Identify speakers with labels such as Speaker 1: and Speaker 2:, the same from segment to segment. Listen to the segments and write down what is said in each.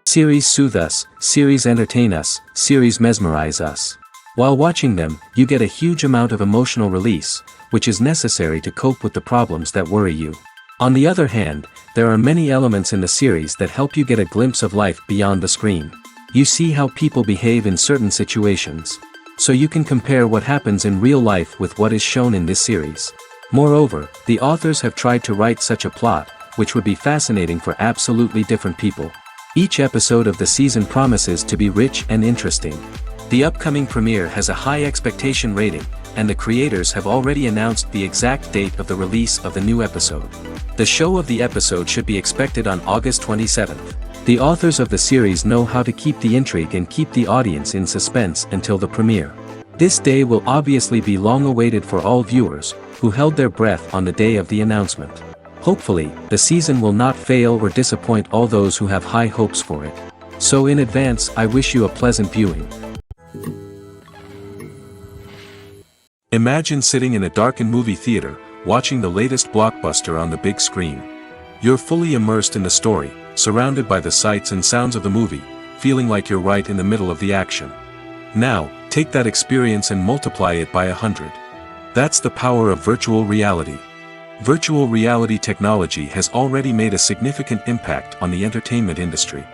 Speaker 1: Series soothe us, series entertain us, series mesmerize us. While watching them, you get a huge amount of emotional release, which is necessary to cope with the problems that worry you. On the other hand, there are many elements in the series that help you get a glimpse of life beyond the screen. You see how people behave in certain situations. So you can compare what happens in real life with what is shown in this series. Moreover, the authors have tried to write such a plot, which would be fascinating for absolutely different people. Each episode of the season promises to be rich and interesting. The upcoming premiere has a high expectation rating, and the creators have already announced the exact date of the release of the new episode. The show of the episode should be expected on August 27th. The authors of the series know how to keep the intrigue and keep the audience in suspense until the premiere. This day will obviously be long awaited for all viewers, who held their breath on the day of the announcement. Hopefully, the season will not fail or disappoint all those who have high hopes for it. So in advance, I wish you a pleasant viewing. Imagine sitting in a darkened movie theater, watching the latest blockbuster on the big screen. You're fully immersed in the story, surrounded by the sights and sounds of the movie, feeling like you're right in the middle of the action. Now, take that experience and multiply it by 100. That's the power of virtual reality. Virtual reality technology has already made a significant impact on the entertainment industry.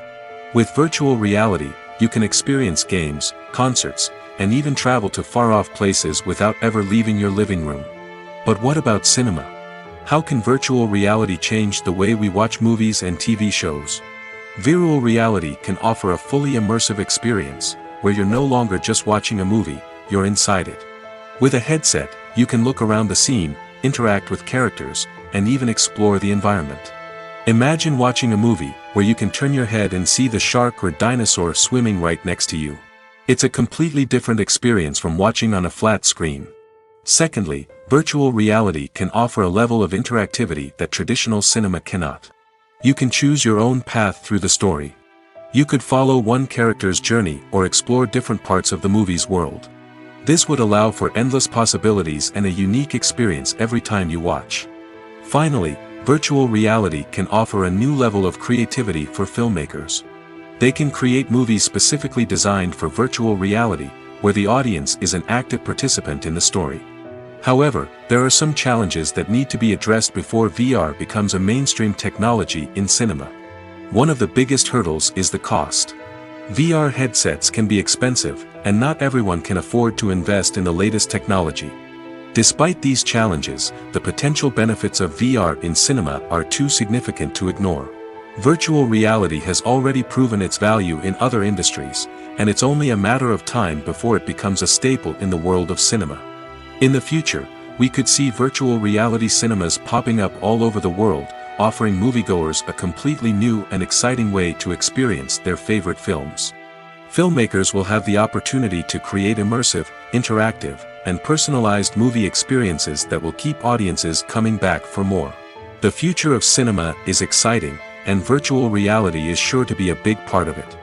Speaker 1: With virtual reality, you can experience games, concerts, and even travel to far-off places without ever leaving your living room. But what about cinema? How can virtual reality change the way we watch movies and TV shows? Virtual reality can offer a fully immersive experience, where you're no longer just watching a movie, you're inside it. With a headset, you can look around the scene, interact with characters, and even explore the environment. Imagine watching a movie, where you can turn your head and see the shark or dinosaur swimming right next to you. It's a completely different experience from watching on a flat screen. Secondly, virtual reality can offer a level of interactivity that traditional cinema cannot. You can choose your own path through the story. You could follow one character's journey or explore different parts of the movie's world. This would allow for endless possibilities and a unique experience every time you watch. Finally, virtual reality can offer a new level of creativity for filmmakers. They can create movies specifically designed for virtual reality, where the audience is an active participant in the story. However, there are some challenges that need to be addressed before VR becomes a mainstream technology in cinema. One of the biggest hurdles is the cost. VR headsets can be expensive, and not everyone can afford to invest in the latest technology. Despite these challenges, the potential benefits of VR in cinema are too significant to ignore. Virtual reality has already proven its value in other industries, and it's only a matter of time before it becomes a staple in the world of cinema. In the future, we could see virtual reality cinemas popping up all over the world, offering moviegoers a completely new and exciting way to experience their favorite films. Filmmakers will have the opportunity to create immersive, interactive, and personalized movie experiences that will keep audiences coming back for more. The future of cinema is exciting, and virtual reality is sure to be a big part of it.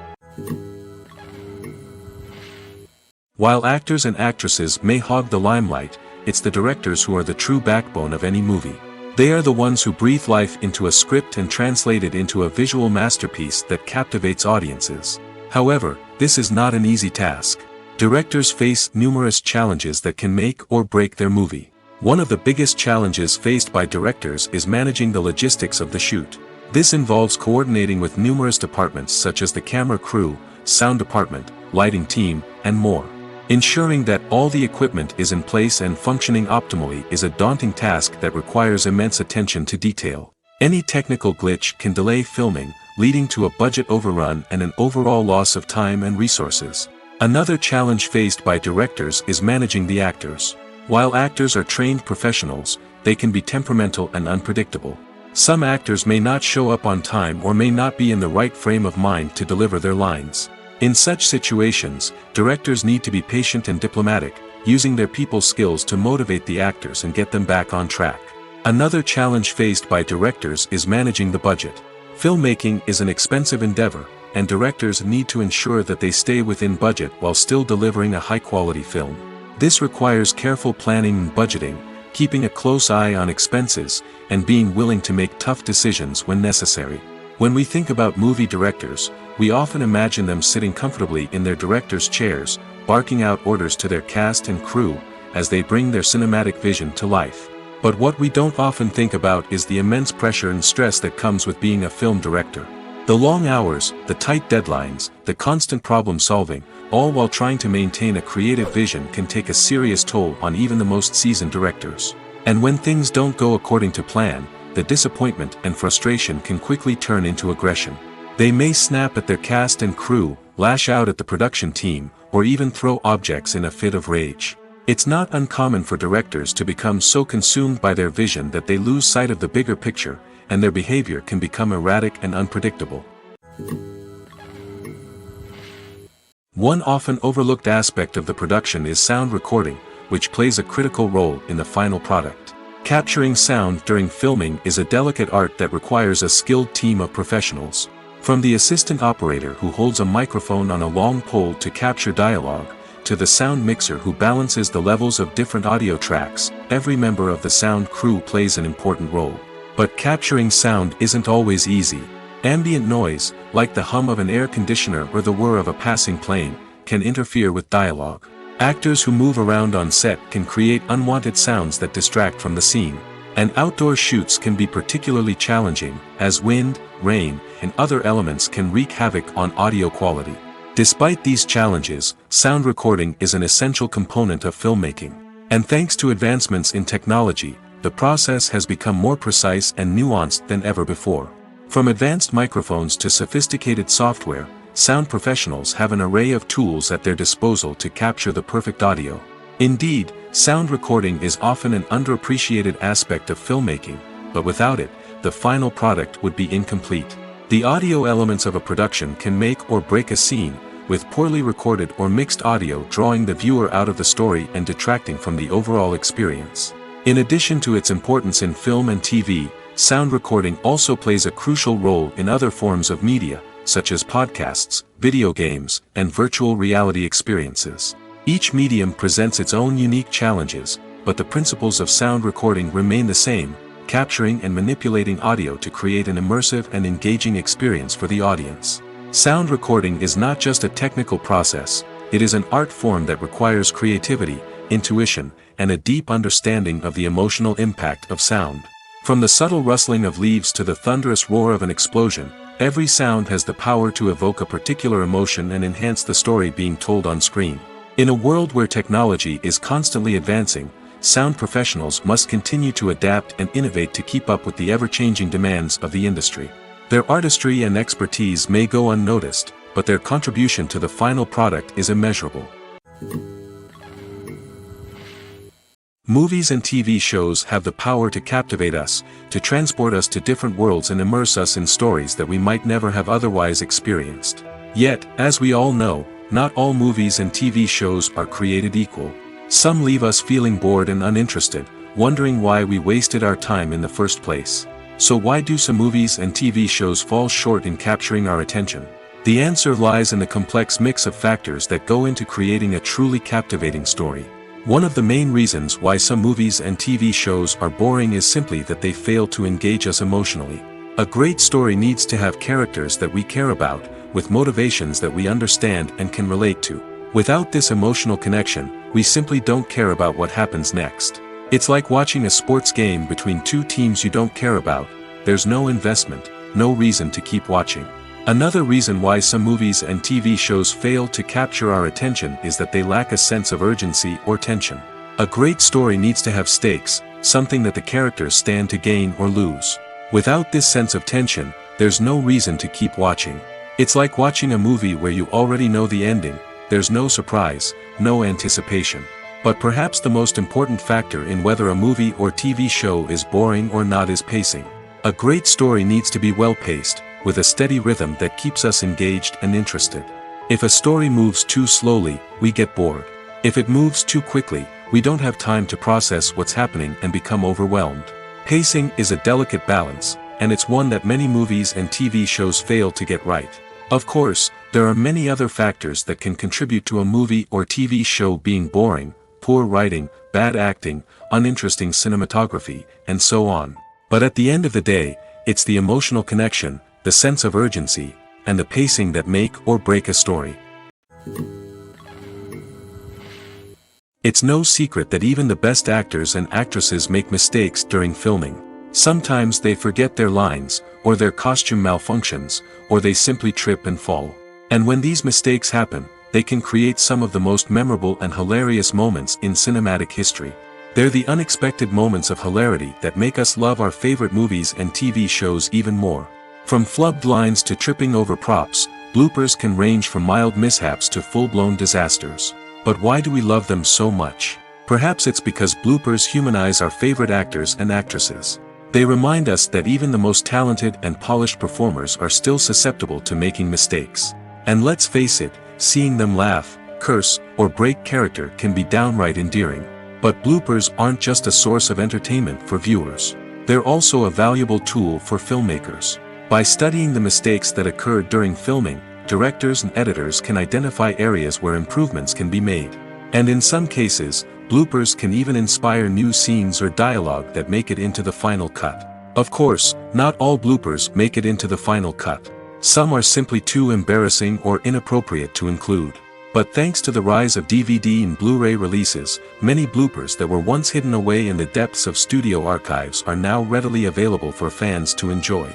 Speaker 1: While actors and actresses may hog the limelight, it's the directors who are the true backbone of any movie. They are the ones who breathe life into a script and translate it into a visual masterpiece that captivates audiences. However, this is not an easy task. Directors face numerous challenges that can make or break their movie. One of the biggest challenges faced by directors is managing the logistics of the shoot. This involves coordinating with numerous departments such as the camera crew, sound department, lighting team, and more. Ensuring that all the equipment is in place and functioning optimally is a daunting task that requires immense attention to detail. Any technical glitch can delay filming, leading to a budget overrun and an overall loss of time and resources. Another challenge faced by directors is managing the actors. While actors are trained professionals, they can be temperamental and unpredictable. Some actors may not show up on time or may not be in the right frame of mind to deliver their lines. In such situations, directors need to be patient and diplomatic, using their people skills to motivate the actors and get them back on track. Another challenge faced by directors is managing the budget. Filmmaking is an expensive endeavor, and directors need to ensure that they stay within budget while still delivering a high-quality film. This requires careful planning and budgeting, keeping a close eye on expenses, and being willing to make tough decisions when necessary. When we think about movie directors, we often imagine them sitting comfortably in their director's chairs, barking out orders to their cast and crew, as they bring their cinematic vision to life. But what we don't often think about is the immense pressure and stress that comes with being a film director. The long hours, the tight deadlines, the constant problem solving, all while trying to maintain a creative vision can take a serious toll on even the most seasoned directors. And when things don't go according to plan, the disappointment and frustration can quickly turn into aggression. They may snap at their cast and crew, lash out at the production team, or even throw objects in a fit of rage. It's not uncommon for directors to become so consumed by their vision that they lose sight of the bigger picture, and their behavior can become erratic and unpredictable. One often overlooked aspect of the production is sound recording, which plays a critical role in the final product. Capturing sound during filming is a delicate art that requires a skilled team of professionals. From the assistant operator who holds a microphone on a long pole to capture dialogue, to the sound mixer who balances the levels of different audio tracks, every member of the sound crew plays an important role. But capturing sound isn't always easy. Ambient noise, like the hum of an air conditioner or the whir of a passing plane, can interfere with dialogue. Actors who move around on set can create unwanted sounds that distract from the scene. And outdoor shoots can be particularly challenging, as wind, rain, and other elements can wreak havoc on audio quality. Despite these challenges, sound recording is an essential component of filmmaking. And thanks to advancements in technology, the process has become more precise and nuanced than ever before. From advanced microphones to sophisticated software, sound professionals have an array of tools at their disposal to capture the perfect audio. Indeed, sound recording is often an underappreciated aspect of filmmaking, but without it, the final product would be incomplete. The audio elements of a production can make or break a scene, with poorly recorded or mixed audio drawing the viewer out of the story and detracting from the overall experience. In addition to its importance in film and TV, sound recording also plays a crucial role in other forms of media, such as podcasts, video games, and virtual reality experiences. Each medium presents its own unique challenges, but the principles of sound recording remain the same, capturing and manipulating audio to create an immersive and engaging experience for the audience. Sound recording is not just a technical process, it is an art form that requires creativity, intuition, and a deep understanding of the emotional impact of sound. From the subtle rustling of leaves to the thunderous roar of an explosion, every sound has the power to evoke a particular emotion and enhance the story being told on screen. In a world where technology is constantly advancing, sound professionals must continue to adapt and innovate to keep up with the ever-changing demands of the industry. Their artistry and expertise may go unnoticed, but their contribution to the final product is immeasurable. Movies and TV shows have the power to captivate us, to transport us to different worlds and immerse us in stories that we might never have otherwise experienced. Yet, as we all know, not all movies and TV shows are created equal. Some leave us feeling bored and uninterested, wondering why we wasted our time in the first place. So why do some movies and TV shows fall short in capturing our attention? The answer lies in the complex mix of factors that go into creating a truly captivating story. One of the main reasons why some movies and TV shows are boring is simply that they fail to engage us emotionally. A great story needs to have characters that we care about, with motivations that we understand and can relate to. Without this emotional connection, we simply don't care about what happens next. It's like watching a sports game between two teams you don't care about. There's no investment, no reason to keep watching. Another reason why some movies and TV shows fail to capture our attention is that they lack a sense of urgency or tension. A great story needs to have stakes, something that the characters stand to gain or lose. Without this sense of tension, there's no reason to keep watching. It's like watching a movie where you already know the ending, there's no surprise, no anticipation. But perhaps the most important factor in whether a movie or TV show is boring or not is pacing. A great story needs to be well-paced, with a steady rhythm that keeps us engaged and interested. If a story moves too slowly, we get bored. If it moves too quickly, we don't have time to process what's happening and become overwhelmed. Pacing is a delicate balance, and it's one that many movies and TV shows fail to get right. Of course, there are many other factors that can contribute to a movie or TV show being boring: poor writing, bad acting, uninteresting cinematography, and so on. But at the end of the day, it's the emotional connection, the sense of urgency, and the pacing that make or break a story. It's no secret that even the best actors and actresses make mistakes during filming. Sometimes they forget their lines, or their costume malfunctions, or they simply trip and fall. And when these mistakes happen, they can create some of the most memorable and hilarious moments in cinematic history. They're the unexpected moments of hilarity that make us love our favorite movies and TV shows even more. From flubbed lines to tripping over props, bloopers can range from mild mishaps to full-blown disasters. But why do we love them so much? Perhaps it's because bloopers humanize our favorite actors and actresses. They remind us that even the most talented and polished performers are still susceptible to making mistakes. And let's face it, seeing them laugh, curse, or break character can be downright endearing. But bloopers aren't just a source of entertainment for viewers. They're also a valuable tool for filmmakers. By studying the mistakes that occurred during filming, directors and editors can identify areas where improvements can be made. And in some cases, bloopers can even inspire new scenes or dialogue that make it into the final cut. Of course, not all bloopers make it into the final cut. Some are simply too embarrassing or inappropriate to include. But thanks to the rise of DVD and Blu-ray releases, many bloopers that were once hidden away in the depths of studio archives are now readily available for fans to enjoy.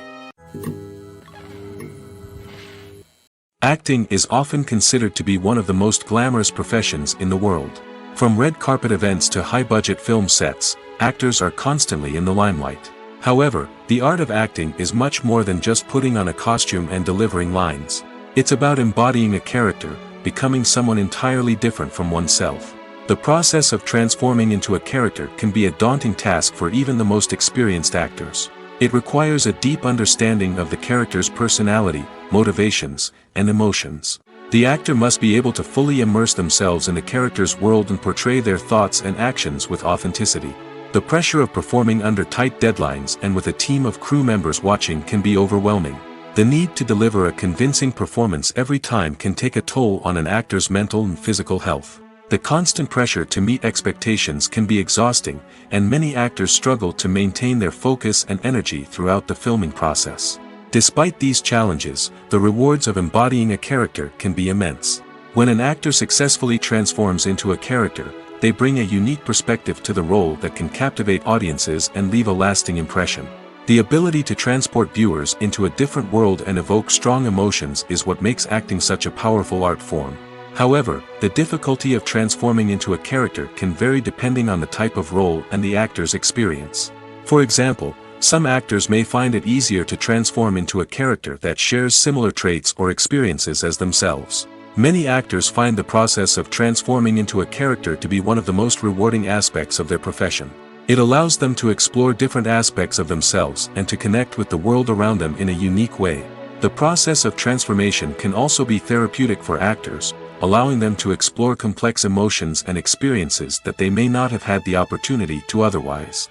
Speaker 1: Acting is often considered to be one of the most glamorous professions in the world. From red carpet events to high-budget film sets, actors are constantly in the limelight. However, the art of acting is much more than just putting on a costume and delivering lines. It's about embodying a character, becoming someone entirely different from oneself. The process of transforming into a character can be a daunting task for even the most experienced actors. It requires a deep understanding of the character's personality, motivations, and emotions. The actor must be able to fully immerse themselves in the character's world and portray their thoughts and actions with authenticity. The pressure of performing under tight deadlines and with a team of crew members watching can be overwhelming. The need to deliver a convincing performance every time can take a toll on an actor's mental and physical health. The constant pressure to meet expectations can be exhausting, and many actors struggle to maintain their focus and energy throughout the filming process. Despite these challenges, the rewards of embodying a character can be immense. When an actor successfully transforms into a character, they bring a unique perspective to the role that can captivate audiences and leave a lasting impression. The ability to transport viewers into a different world and evoke strong emotions is what makes acting such a powerful art form. However, the difficulty of transforming into a character can vary depending on the type of role and the actor's experience. For example, some actors may find it easier to transform into a character that shares similar traits or experiences as themselves. Many actors find the process of transforming into a character to be one of the most rewarding aspects of their profession. It allows them to explore different aspects of themselves and to connect with the world around them in a unique way. The process of transformation can also be therapeutic for actors, allowing them to explore complex emotions and experiences that they may not have had the opportunity to otherwise.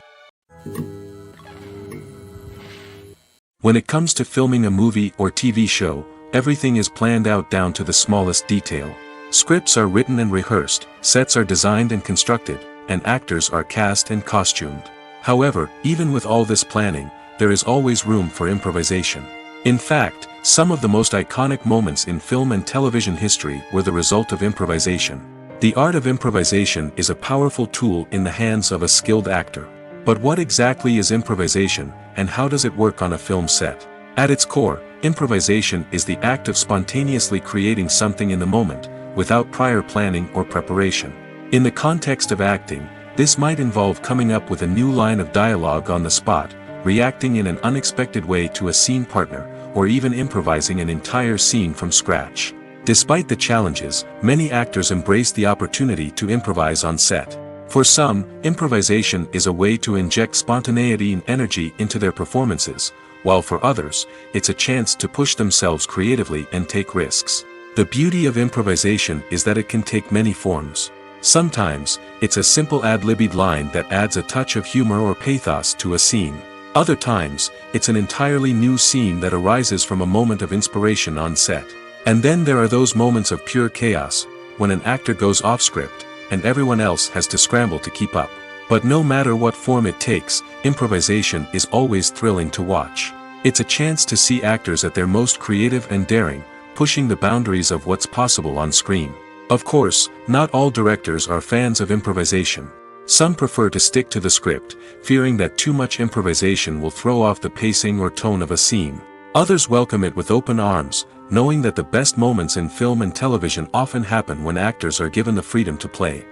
Speaker 1: When it comes to filming a movie or TV show, everything is planned out down to the smallest detail. Scripts are written and rehearsed, sets are designed and constructed, and actors are cast and costumed. However, even with all this planning, there is always room for improvisation. In fact, some of the most iconic moments in film and television history were the result of improvisation. The art of improvisation is a powerful tool in the hands of a skilled actor. But what exactly is improvisation, and how does it work on a film set? At its core, improvisation is the act of spontaneously creating something in the moment, without prior planning or preparation. In the context of acting, this might involve coming up with a new line of dialogue on the spot, reacting in an unexpected way to a scene partner, or even improvising an entire scene from scratch. Despite the challenges, many actors embrace the opportunity to improvise on set. For some, improvisation is a way to inject spontaneity and energy into their performances, while for others, it's a chance to push themselves creatively and take risks. The beauty of improvisation is that it can take many forms. Sometimes, it's a simple ad-libbed line that adds a touch of humor or pathos to a scene. Other times, it's an entirely new scene that arises from a moment of inspiration on set. And then there are those moments of pure chaos, when an actor goes off script, and everyone else has to scramble to keep up. But no matter what form it takes, improvisation is always thrilling to watch. It's a chance to see actors at their most creative and daring, pushing the boundaries of what's possible on screen. Of course, not all directors are fans of improvisation. Some prefer to stick to the script, fearing that too much improvisation will throw off the pacing or tone of a scene. Others welcome it with open arms, knowing that the best moments in film and television often happen when actors are given the freedom to play.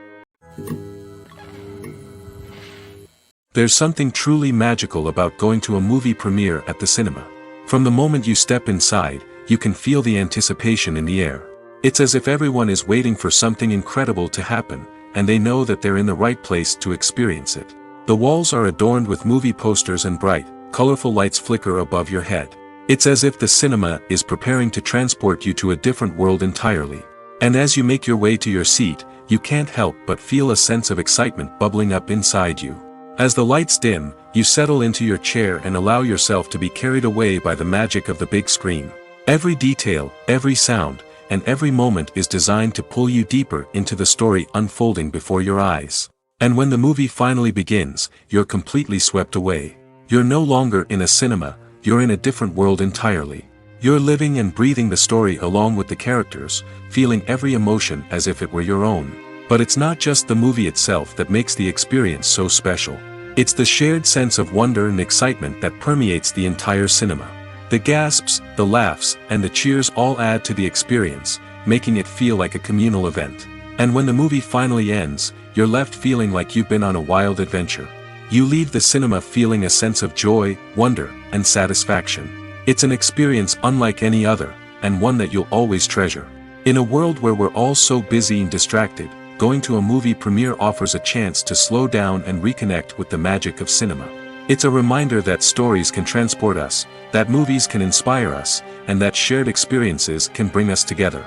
Speaker 1: There's something truly magical about going to a movie premiere at the cinema. From the moment you step inside, you can feel the anticipation in the air. It's as if everyone is waiting for something incredible to happen, and they know that they're in the right place to experience it. The walls are adorned with movie posters and bright, colorful lights flicker above your head. It's as if the cinema is preparing to transport you to a different world entirely. And as you make your way to your seat, you can't help but feel a sense of excitement bubbling up inside you. As the lights dim, you settle into your chair and allow yourself to be carried away by the magic of the big screen. Every detail, every sound, and every moment is designed to pull you deeper into the story unfolding before your eyes. And when the movie finally begins, you're completely swept away. You're no longer in a cinema, you're in a different world entirely. You're living and breathing the story along with the characters, feeling every emotion as if it were your own. But it's not just the movie itself that makes the experience so special. It's the shared sense of wonder and excitement that permeates the entire cinema. The gasps, the laughs, and the cheers all add to the experience, making it feel like a communal event. And when the movie finally ends, you're left feeling like you've been on a wild adventure. You leave the cinema feeling a sense of joy, wonder, and satisfaction. It's an experience unlike any other, and one that you'll always treasure. In a world where we're all so busy and distracted, going to a movie premiere offers a chance to slow down and reconnect with the magic of cinema. It's a reminder that stories can transport us, that movies can inspire us, and that shared experiences can bring us together.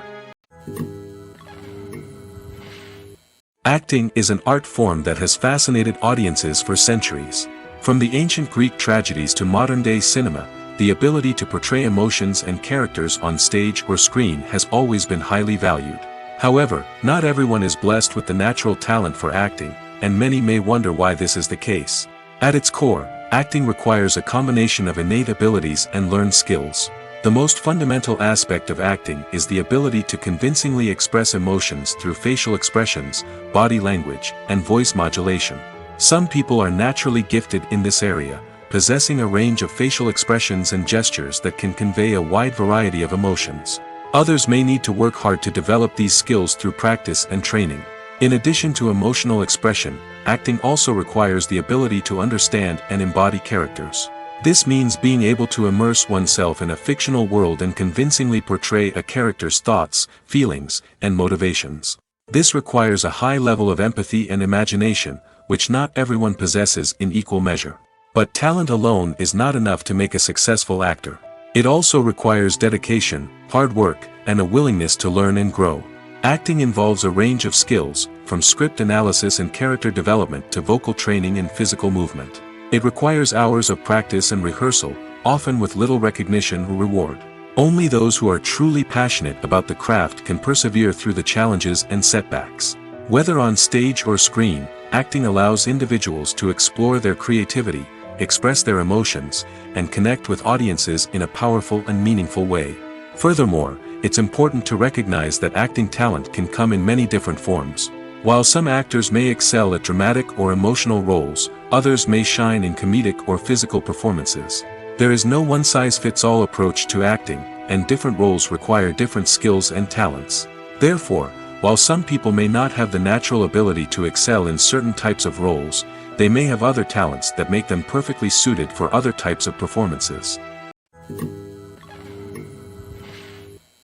Speaker 1: Acting is an art form that has fascinated audiences for centuries. From the ancient Greek tragedies to modern-day cinema, the ability to portray emotions and characters on stage or screen has always been highly valued. However, not everyone is blessed with the natural talent for acting, and many may wonder why this is the case. At its core, acting requires a combination of innate abilities and learned skills. The most fundamental aspect of acting is the ability to convincingly express emotions through facial expressions, body language, and voice modulation. Some people are naturally gifted in this area, possessing a range of facial expressions and gestures that can convey a wide variety of emotions. Others may need to work hard to develop these skills through practice and training. In addition to emotional expression, acting also requires the ability to understand and embody characters. This means being able to immerse oneself in a fictional world and convincingly portray a character's thoughts, feelings, and motivations. This requires a high level of empathy and imagination, which not everyone possesses in equal measure. But talent alone is not enough to make a successful actor. It also requires dedication, hard work, and a willingness to learn and grow. Acting involves a range of skills, from script analysis and character development to vocal training and physical movement. It requires hours of practice and rehearsal, often with little recognition or reward. Only those who are truly passionate about the craft can persevere through the challenges and setbacks. Whether on stage or screen, acting allows individuals to explore their creativity, express their emotions, and connect with audiences in a powerful and meaningful way. Furthermore, it's important to recognize that acting talent can come in many different forms. While some actors may excel at dramatic or emotional roles, others may shine in comedic or physical performances. There is no one-size-fits-all approach to acting, and different roles require different skills and talents. Therefore, while some people may not have the natural ability to excel in certain types of roles, they may have other talents that make them perfectly suited for other types of performances.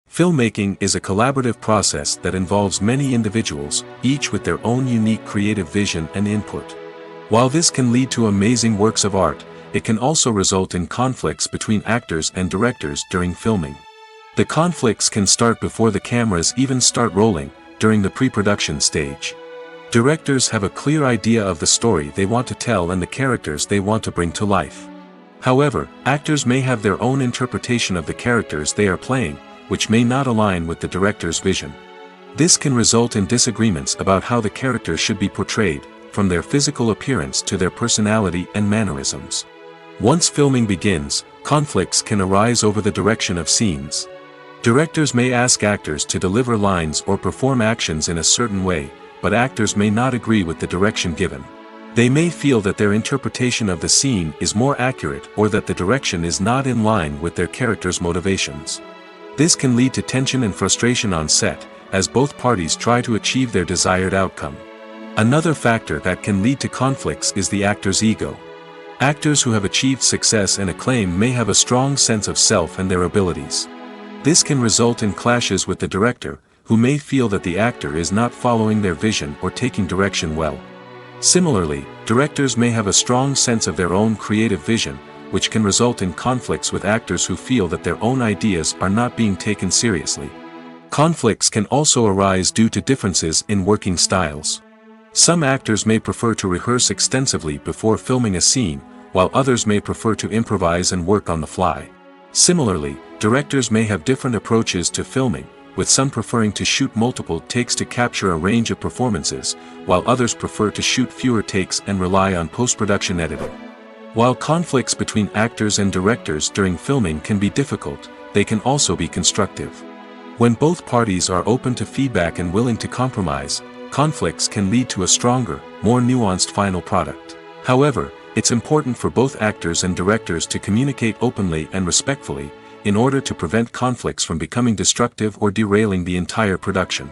Speaker 1: Filmmaking is a collaborative process that involves many individuals, each with their own unique creative vision and input. While this can lead to amazing works of art, it can also result in conflicts between actors and directors during filming. The conflicts can start before the cameras even start rolling, during the pre-production stage. Directors have a clear idea of the story they want to tell and the characters they want to bring to life. However, actors may have their own interpretation of the characters they are playing, which may not align with the director's vision. This can result in disagreements about how the characters should be portrayed, from their physical appearance to their personality and mannerisms. Once filming begins, Conflicts can arise over the direction of scenes. Directors may ask actors to deliver lines or perform actions in a certain way, but actors may not agree with the direction given. They may feel that their interpretation of the scene is more accurate or that the direction is not in line with their character's motivations. This can lead to tension and frustration on set, as both parties try to achieve their desired outcome. Another factor that can lead to conflicts is the actor's ego. Actors who have achieved success and acclaim may have a strong sense of self and their abilities. This can result in clashes with the director, who may feel that the actor is not following their vision or taking direction well. Similarly, directors may have a strong sense of their own creative vision, which can result in conflicts with actors who feel that their own ideas are not being taken seriously. Conflicts can also arise due to differences in working styles. Some actors may prefer to rehearse extensively before filming a scene, while others may prefer to improvise and work on the fly. Similarly, directors may have different approaches to filming, with some preferring to shoot multiple takes to capture a range of performances, while others prefer to shoot fewer takes and rely on post-production editing. While conflicts between actors and directors during filming can be difficult, they can also be constructive. When both parties are open to feedback and willing to compromise, conflicts can lead to a stronger, more nuanced final product. However, it's important for both actors and directors to communicate openly and respectfully, in order to prevent conflicts from becoming destructive or derailing the entire production.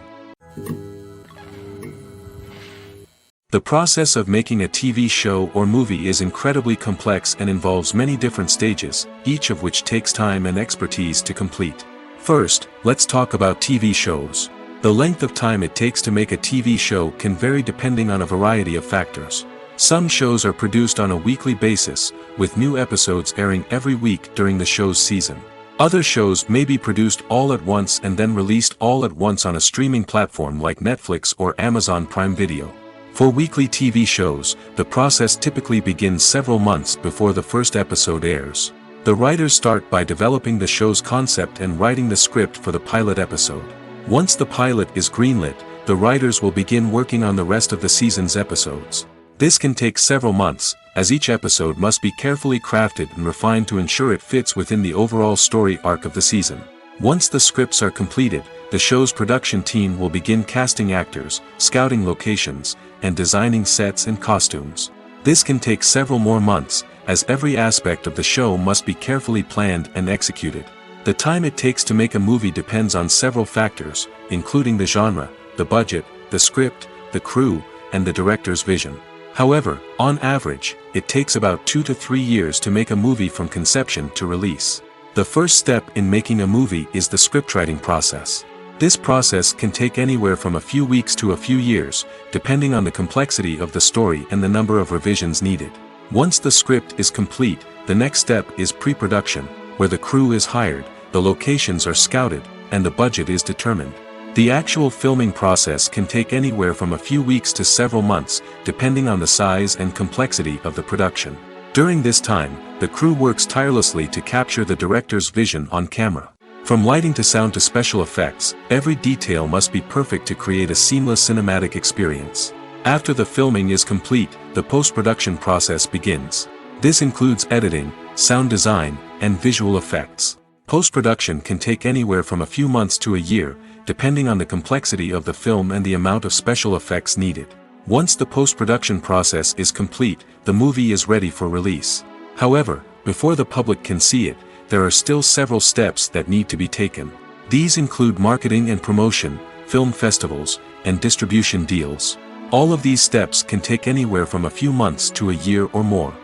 Speaker 1: The process of making a TV show or movie is incredibly complex and involves many different stages, each of which takes time and expertise to complete. First, let's talk about TV shows. The length of time it takes to make a TV show can vary depending on a variety of factors. Some shows are produced on a weekly basis, with new episodes airing every week during the show's season. Other shows may be produced all at once and then released all at once on a streaming platform like Netflix or Amazon Prime Video. For weekly TV shows, the process typically begins several months before the first episode airs. The writers start by developing the show's concept and writing the script for the pilot episode. Once the pilot is greenlit, the writers will begin working on the rest of the season's episodes. This can take several months, as each episode must be carefully crafted and refined to ensure it fits within the overall story arc of the season. Once the scripts are completed, the show's production team will begin casting actors, scouting locations, and designing sets and costumes. This can take several more months, as every aspect of the show must be carefully planned and executed. The time it takes to make a movie depends on several factors, including the genre, the budget, the script, the crew, and the director's vision. However, on average, it takes about 2 to 3 years to make a movie from conception to release. The first step in making a movie is the scriptwriting process. This process can take anywhere from a few weeks to a few years, depending on the complexity of the story and the number of revisions needed. Once the script is complete, the next step is pre-production, where the crew is hired, the locations are scouted, and the budget is determined. The actual filming process can take anywhere from a few weeks to several months, depending on the size and complexity of the production. During this time, the crew works tirelessly to capture the director's vision on camera. From lighting to sound to special effects, every detail must be perfect to create a seamless cinematic experience. After the filming is complete, the post-production process begins. This includes editing, sound design, and visual effects. Post-production can take anywhere from a few months to a year, depending on the complexity of the film and the amount of special effects needed. Once the post-production process is complete, the movie is ready for release. However, before the public can see it, there are still several steps that need to be taken. These include marketing and promotion, film festivals, and distribution deals. All of these steps can take anywhere from a few months to a year or more.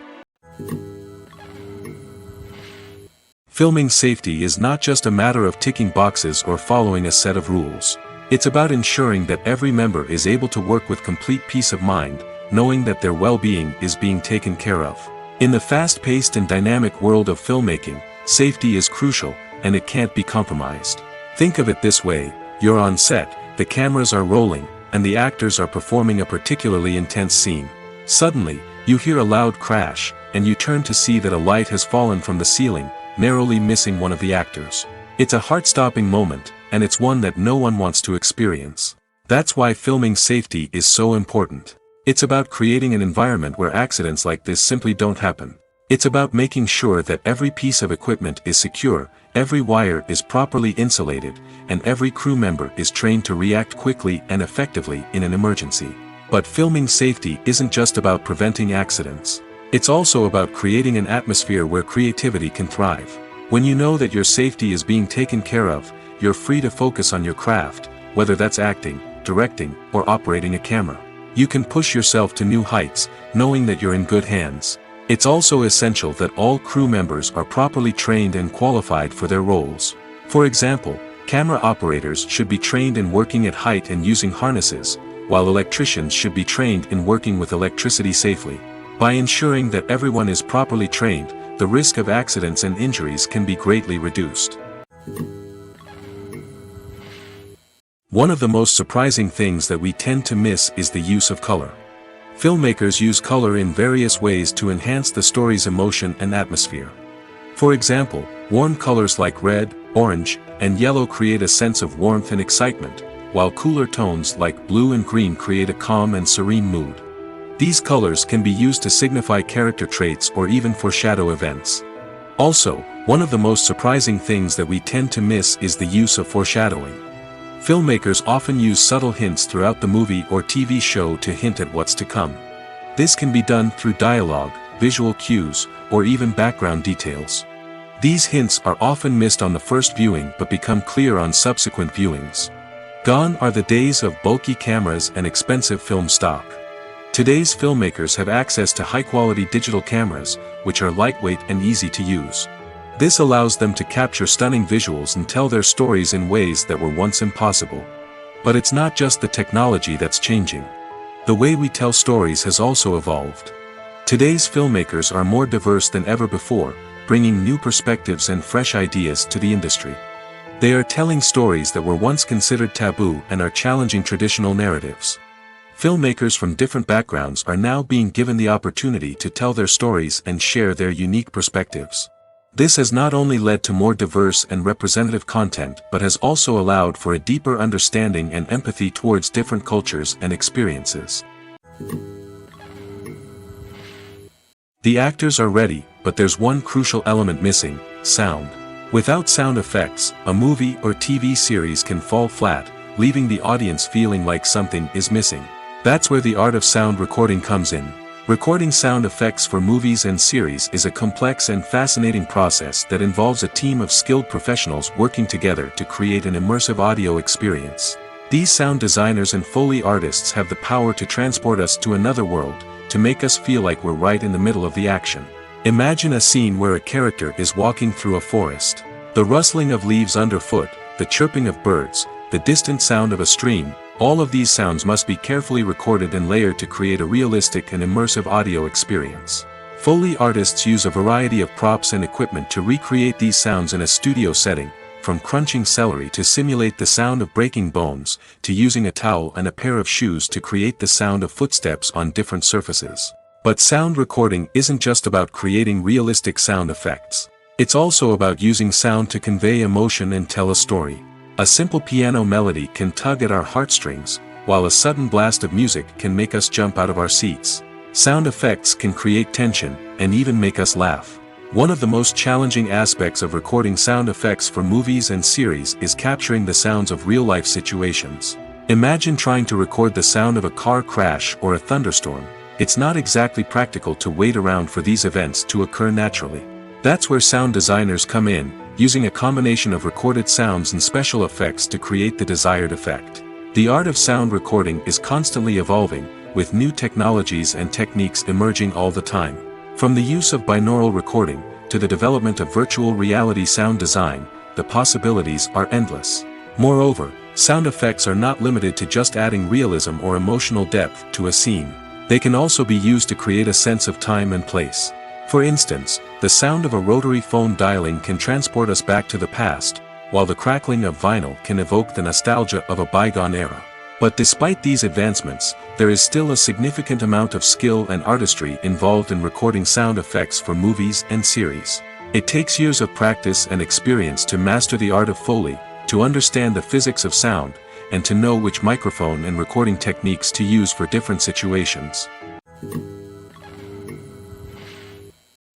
Speaker 1: Filming safety is not just a matter of ticking boxes or following a set of rules. It's about ensuring that every member is able to work with complete peace of mind, knowing that their well-being is being taken care of. In the fast-paced and dynamic world of filmmaking, safety is crucial, and it can't be compromised. Think of it this way: you're on set, the cameras are rolling, and the actors are performing a particularly intense scene. Suddenly, you hear a loud crash, and you turn to see that a light has fallen from the ceiling, narrowly missing one of the actors. It's a heart-stopping moment, and it's one that no one wants to experience. That's why filming safety is so important. It's about creating an environment where accidents like this simply don't happen. It's about making sure that every piece of equipment is secure, every wire is properly insulated, and every crew member is trained to react quickly and effectively in an emergency. But filming safety isn't just about preventing accidents. It's also about creating an atmosphere where creativity can thrive. When you know that your safety is being taken care of, you're free to focus on your craft, whether that's acting, directing, or operating a camera. You can push yourself to new heights, knowing that you're in good hands. It's also essential that all crew members are properly trained and qualified for their roles. For example, camera operators should be trained in working at height and using harnesses, while electricians should be trained in working with electricity safely. By ensuring that everyone is properly trained, the risk of accidents and injuries can be greatly reduced. One of the most surprising things that we tend to miss is the use of color. Filmmakers use color in various ways to enhance the story's emotion and atmosphere. For example, warm colors like red, orange, and yellow create a sense of warmth and excitement, while cooler tones like blue and green create a calm and serene mood. These colors can be used to signify character traits or even foreshadow events. Also, one of the most surprising things that we tend to miss is the use of foreshadowing. Filmmakers often use subtle hints throughout the movie or TV show to hint at what's to come. This can be done through dialogue, visual cues, or even background details. These hints are often missed on the first viewing but become clear on subsequent viewings. Gone are the days of bulky cameras and expensive film stock. Today's filmmakers have access to high-quality digital cameras, which are lightweight and easy to use. This allows them to capture stunning visuals and tell their stories in ways that were once impossible. But it's not just the technology that's changing. The way we tell stories has also evolved. Today's filmmakers are more diverse than ever before, bringing new perspectives and fresh ideas to the industry. They are telling stories that were once considered taboo and are challenging traditional narratives. Filmmakers from different backgrounds are now being given the opportunity to tell their stories and share their unique perspectives. This has not only led to more diverse and representative content but has also allowed for a deeper understanding and empathy towards different cultures and experiences. The actors are ready, but there's one crucial element missing: sound. Without sound effects, a movie or TV series can fall flat, leaving the audience feeling like something is missing. That's where the art of sound recording comes in. Recording sound effects for movies and series is a complex and fascinating process that involves a team of skilled professionals working together to create an immersive audio experience. These sound designers and Foley artists have the power to transport us to another world, to make us feel like we're right in the middle of the action. Imagine a scene where a character is walking through a forest. The rustling of leaves underfoot, the chirping of birds, the distant sound of a stream, all of these sounds must be carefully recorded and layered to create a realistic and immersive audio experience. Foley artists use a variety of props and equipment to recreate these sounds in a studio setting, from crunching celery to simulate the sound of breaking bones, to using a towel and a pair of shoes to create the sound of footsteps on different surfaces. But sound recording isn't just about creating realistic sound effects. It's also about using sound to convey emotion and tell a story. A simple piano melody can tug at our heartstrings, while a sudden blast of music can make us jump out of our seats. Sound effects can create tension, and even make us laugh. One of the most challenging aspects of recording sound effects for movies and series is capturing the sounds of real-life situations. Imagine trying to record the sound of a car crash or a thunderstorm. It's not exactly practical to wait around for these events to occur naturally. That's where sound designers come in, using a combination of recorded sounds and special effects to create the desired effect. The art of sound recording is constantly evolving, with new technologies and techniques emerging all the time. From the use of binaural recording, to the development of virtual reality sound design, the possibilities are endless. Moreover, sound effects are not limited to just adding realism or emotional depth to a scene. They can also be used to create a sense of time and place. For instance, the sound of a rotary phone dialing can transport us back to the past, while the crackling of vinyl can evoke the nostalgia of a bygone era. But despite these advancements, there is still a significant amount of skill and artistry involved in recording sound effects for movies and series. It takes years of practice and experience to master the art of Foley, to understand the physics of sound, and to know which microphone and recording techniques to use for different situations.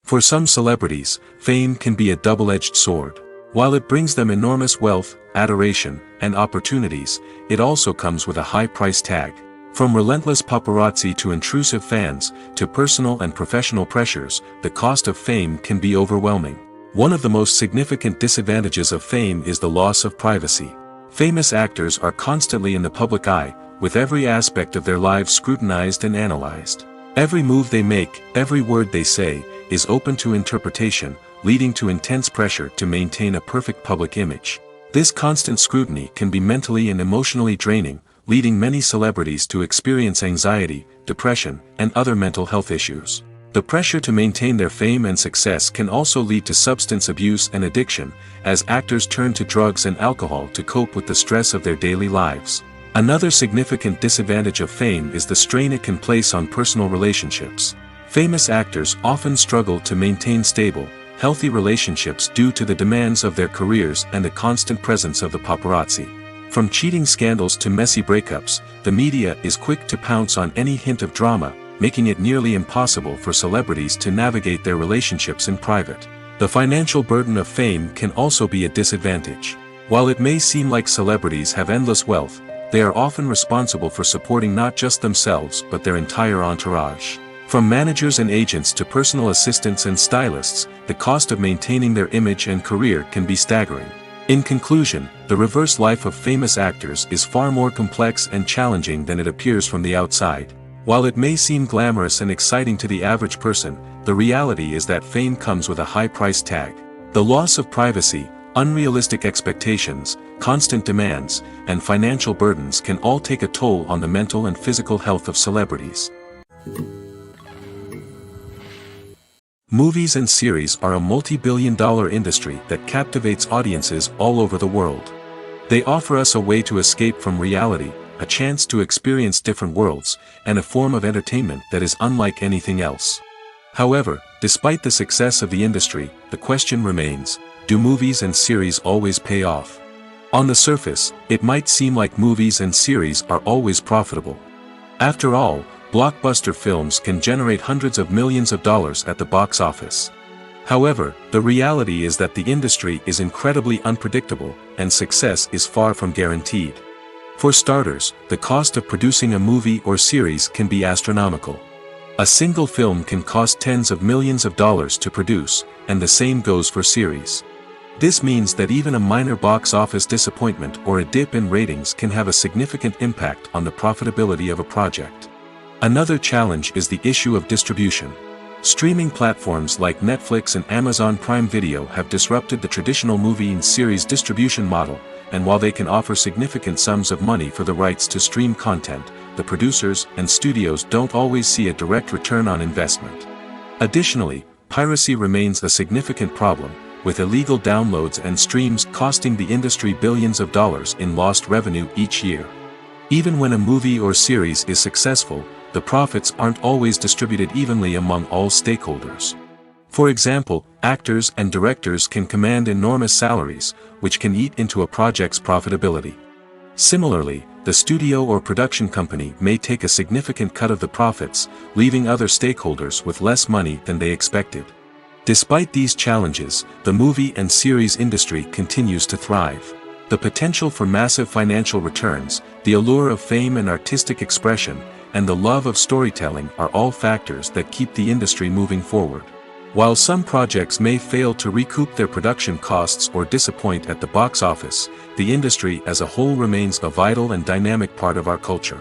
Speaker 1: For some celebrities, fame can be a double-edged sword. While it brings them enormous wealth, adoration, and opportunities, it also comes with a high price tag. From relentless paparazzi to intrusive fans, to personal and professional pressures, the cost of fame can be overwhelming. One of the most significant disadvantages of fame is the loss of privacy. Famous actors are constantly in the public eye, with every aspect of their lives scrutinized and analyzed. Every move they make, every word they say, is open to interpretation, leading to intense pressure to maintain a perfect public image. This constant scrutiny can be mentally and emotionally draining, leading many celebrities to experience anxiety, depression, and other mental health issues. The pressure to maintain their fame and success can also lead to substance abuse and addiction, as actors turn to drugs and alcohol to cope with the stress of their daily lives. Another significant disadvantage of fame is the strain it can place on personal relationships. Famous actors often struggle to maintain stable, healthy relationships due to the demands of their careers and the constant presence of the paparazzi. From cheating scandals to messy breakups, the media is quick to pounce on any hint of drama, making it nearly impossible for celebrities to navigate their relationships in private. The financial burden of fame can also be a disadvantage. While it may seem like celebrities have endless wealth, they are often responsible for supporting not just themselves but their entire entourage. From managers and agents to personal assistants and stylists, the cost of maintaining their image and career can be staggering. In conclusion, the reverse life of famous actors is far more complex and challenging than it appears from the outside. While it may seem glamorous and exciting to the average person, the reality is that fame comes with a high price tag. The loss of privacy, unrealistic expectations, constant demands, and financial burdens can all take a toll on the mental and physical health of celebrities. Movies and series are a multi-billion-dollar industry that captivates audiences all over the world. They offer us a way to escape from reality, a chance to experience different worlds, and a form of entertainment that is unlike anything else. However, despite the success of the industry, the question remains, do movies and series always pay off? On the surface, it might seem like movies and series are always profitable. After all, blockbuster films can generate hundreds of millions of dollars at the box office. However, the reality is that the industry is incredibly unpredictable, and success is far from guaranteed. For starters, the cost of producing a movie or series can be astronomical. A single film can cost tens of millions of dollars to produce, and the same goes for series. This means that even a minor box office disappointment or a dip in ratings can have a significant impact on the profitability of a project. Another challenge is the issue of distribution. Streaming platforms like Netflix and Amazon Prime Video have disrupted the traditional movie and series distribution model, and while they can offer significant sums of money for the rights to stream content, the producers and studios don't always see a direct return on investment. Additionally, piracy remains a significant problem, with illegal downloads and streams costing the industry billions of dollars in lost revenue each year. Even when a movie or series is successful, the profits aren't always distributed evenly among all stakeholders. For example, actors and directors can command enormous salaries, which can eat into a project's profitability. Similarly, the studio or production company may take a significant cut of the profits, leaving other stakeholders with less money than they expected. Despite these challenges, the movie and series industry continues to thrive. The potential for massive financial returns, the allure of fame and artistic expression, and the love of storytelling are all factors that keep the industry moving forward. While some projects may fail to recoup their production costs or disappoint at the box office, the industry as a whole remains a vital and dynamic part of our culture.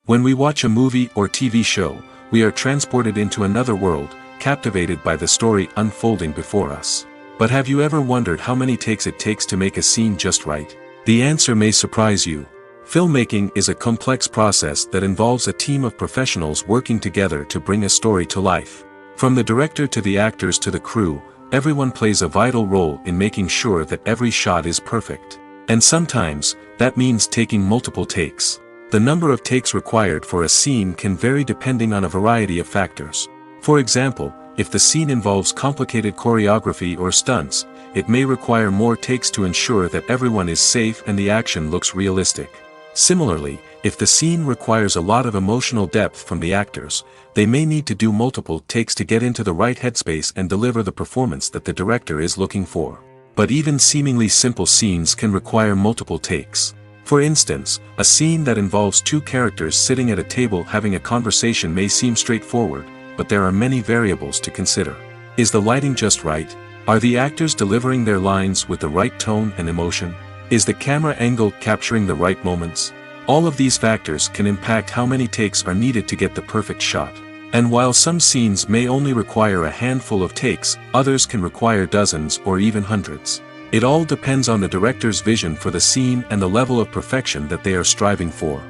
Speaker 1: When we watch a movie or TV show, we are transported into another world, captivated by the story unfolding before us. But have you ever wondered how many takes it takes to make a scene just right? The answer may surprise you. Filmmaking is a complex process that involves a team of professionals working together to bring a story to life. From the director to the actors to the crew, everyone plays a vital role in making sure that every shot is perfect. And sometimes, that means taking multiple takes. The number of takes required for a scene can vary depending on a variety of factors. For example, if the scene involves complicated choreography or stunts, it may require more takes to ensure that everyone is safe and the action looks realistic. Similarly, If the scene requires a lot of emotional depth from the actors, they may need to do multiple takes to get into the right headspace and deliver the performance that the director is looking for. But even seemingly simple scenes can require multiple takes. For instance, a scene that involves two characters sitting at a table having a conversation may seem straightforward, but there are many variables to consider. Is the lighting just right? Are the actors delivering their lines with the right tone and emotion? Is the camera angle capturing the right moments? All of these factors can impact how many takes are needed to get the perfect shot. And while some scenes may only require a handful of takes, others can require dozens or even hundreds. It all depends on the director's vision for the scene and the level of perfection that they are striving for.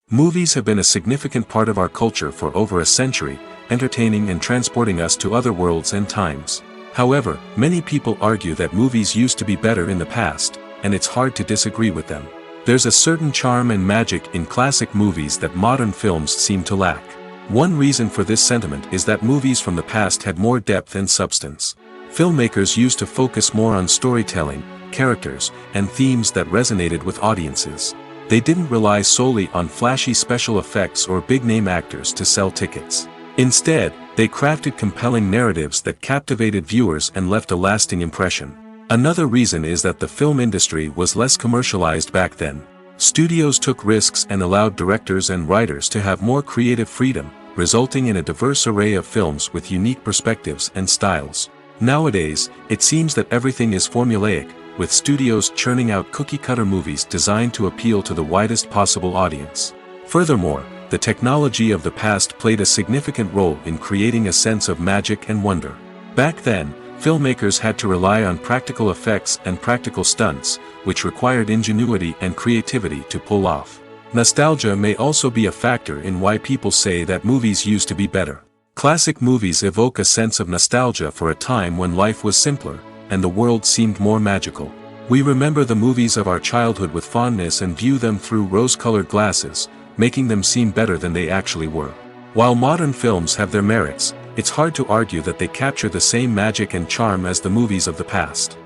Speaker 1: Movies have been a significant part of our culture for over a century, entertaining and transporting us to other worlds and times. However, many people argue that movies used to be better in the past, and it's hard to disagree with them. There's a certain charm and magic in classic movies that modern films seem to lack. One reason for this sentiment is that movies from the past had more depth and substance. Filmmakers used to focus more on storytelling, characters, and themes that resonated with audiences. They didn't rely solely on flashy special effects or big-name actors to sell tickets. Instead, they crafted compelling narratives that captivated viewers and left a lasting impression. Another reason is that the film industry was less commercialized back then. Studios took risks and allowed directors and writers to have more creative freedom, resulting in a diverse array of films with unique perspectives and styles. Nowadays, it seems that everything is formulaic, with studios churning out cookie-cutter movies designed to appeal to the widest possible audience. Furthermore, the technology of the past played a significant role in creating a sense of magic and wonder. Back then, filmmakers had to rely on practical effects and practical stunts, which required ingenuity and creativity to pull off. Nostalgia may also be a factor in why people say that movies used to be better. Classic movies evoke a sense of nostalgia for a time when life was simpler, and the world seemed more magical. We remember the movies of our childhood with fondness and view them through rose-colored glasses, making them seem better than they actually were. While modern films have their merits, it's hard to argue that they capture the same magic and charm as the movies of the past.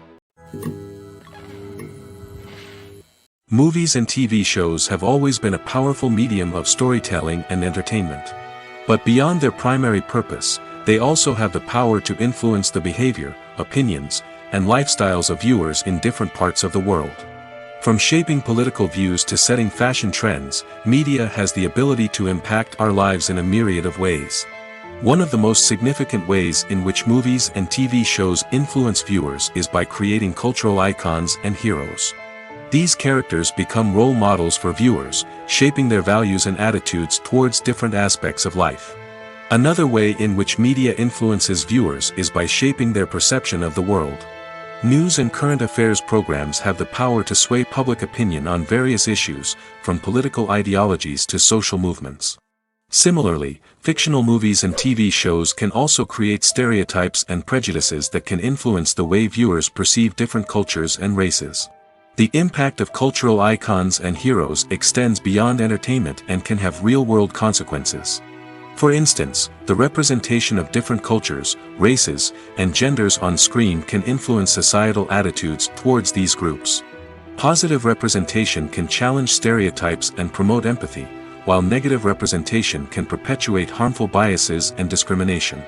Speaker 1: Movies and TV shows have always been a powerful medium of storytelling and entertainment. But beyond their primary purpose, they also have the power to influence the behavior, opinions, and lifestyles of viewers in different parts of the world. From shaping political views to setting fashion trends, media has the ability to impact our lives in a myriad of ways. One of the most significant ways in which movies and TV shows influence viewers is by creating cultural icons and heroes. These characters become role models for viewers, shaping their values and attitudes towards different aspects of life. Another way in which media influences viewers is by shaping their perception of the world. News and current affairs programs have the power to sway public opinion on various issues, from political ideologies to social movements. Similarly, fictional movies and TV shows can also create stereotypes and prejudices that can influence the way viewers perceive different cultures and races. The impact of cultural icons and heroes extends beyond entertainment and can have real-world consequences. For instance, the representation of different cultures, races, and genders on screen can influence societal attitudes towards these groups. Positive representation can challenge stereotypes and promote empathy, while negative representation can perpetuate harmful biases and discrimination.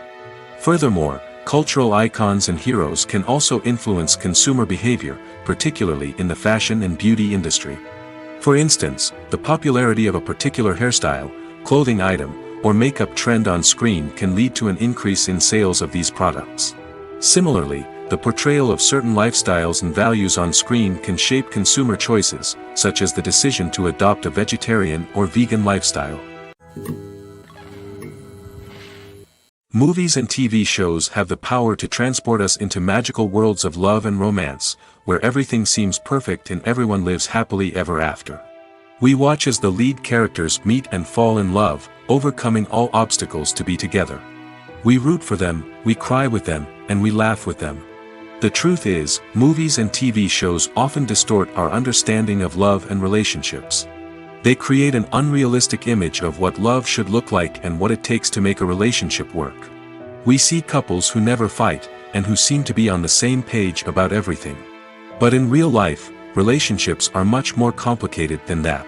Speaker 1: Furthermore, cultural icons and heroes can also influence consumer behavior, particularly in the fashion and beauty industry. For instance, the popularity of a particular hairstyle, clothing item, or makeup trend on screen can lead to an increase in sales of these products. Similarly, the portrayal of certain lifestyles and values on screen can shape consumer choices, such as the decision to adopt a vegetarian or vegan lifestyle. Movies and TV shows have the power to transport us into magical worlds of love and romance, where everything seems perfect and everyone lives happily ever after. We watch as the lead characters meet and fall in love, overcoming all obstacles to be together. We root for them, we cry with them, and we laugh with them. The truth is, movies and TV shows often distort our understanding of love and relationships. They create an unrealistic image of what love should look like and what it takes to make a relationship work. We see couples who never fight, and who seem to be on the same page about everything. But in real life, relationships are much more complicated than that.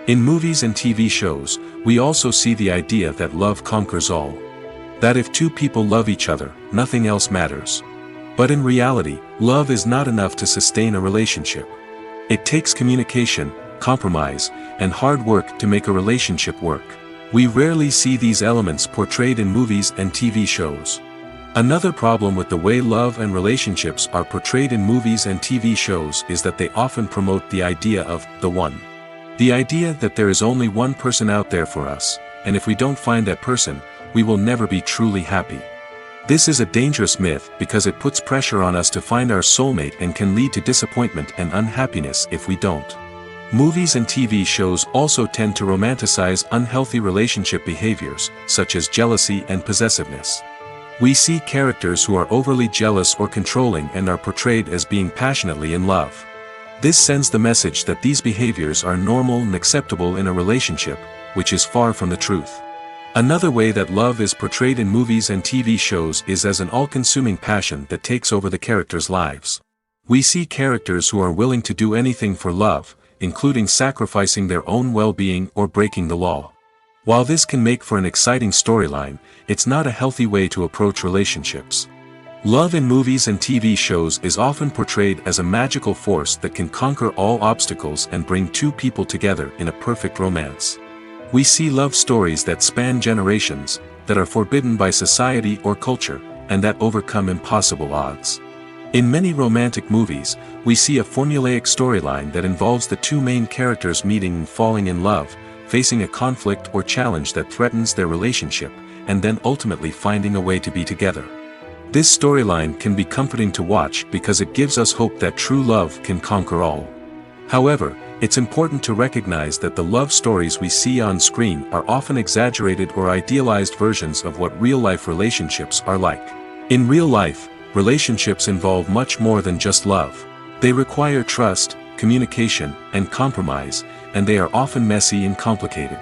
Speaker 1: In movies and TV shows, we also see the idea that love conquers all. That if two people love each other, nothing else matters. But in reality, love is not enough to sustain a relationship. It takes communication, compromise, and hard work to make a relationship work. We rarely see these elements portrayed in movies and TV shows. Another problem with the way love and relationships are portrayed in movies and TV shows is that they often promote the idea of the one. The idea that there is only one person out there for us, and if we don't find that person, we will never be truly happy. This is a dangerous myth because it puts pressure on us to find our soulmate and can lead to disappointment and unhappiness if we don't. Movies and TV shows also tend to romanticize unhealthy relationship behaviors, such as jealousy and possessiveness. We see characters who are overly jealous or controlling and are portrayed as being passionately in love. This sends the message that these behaviors are normal and acceptable in a relationship, which is far from the truth. Another way that love is portrayed in movies and TV shows is as an all-consuming passion that takes over the characters' lives. We see characters who are willing to do anything for love, including sacrificing their own well-being or breaking the law. While this can make for an exciting storyline, it's not a healthy way to approach relationships. Love in movies and TV shows is often portrayed as a magical force that can conquer all obstacles and bring two people together in a perfect romance. We see love stories that span generations, that are forbidden by society or culture, and that overcome impossible odds. In many romantic movies, we see a formulaic storyline that involves the two main characters meeting and falling in love, facing a conflict or challenge that threatens their relationship, and then ultimately finding a way to be together. This storyline can be comforting to watch because it gives us hope that true love can conquer all. However, it's important to recognize that the love stories we see on screen are often exaggerated or idealized versions of what real-life relationships are like. In real life, relationships involve much more than just love. They require trust, communication, and compromise, and they are often messy and complicated.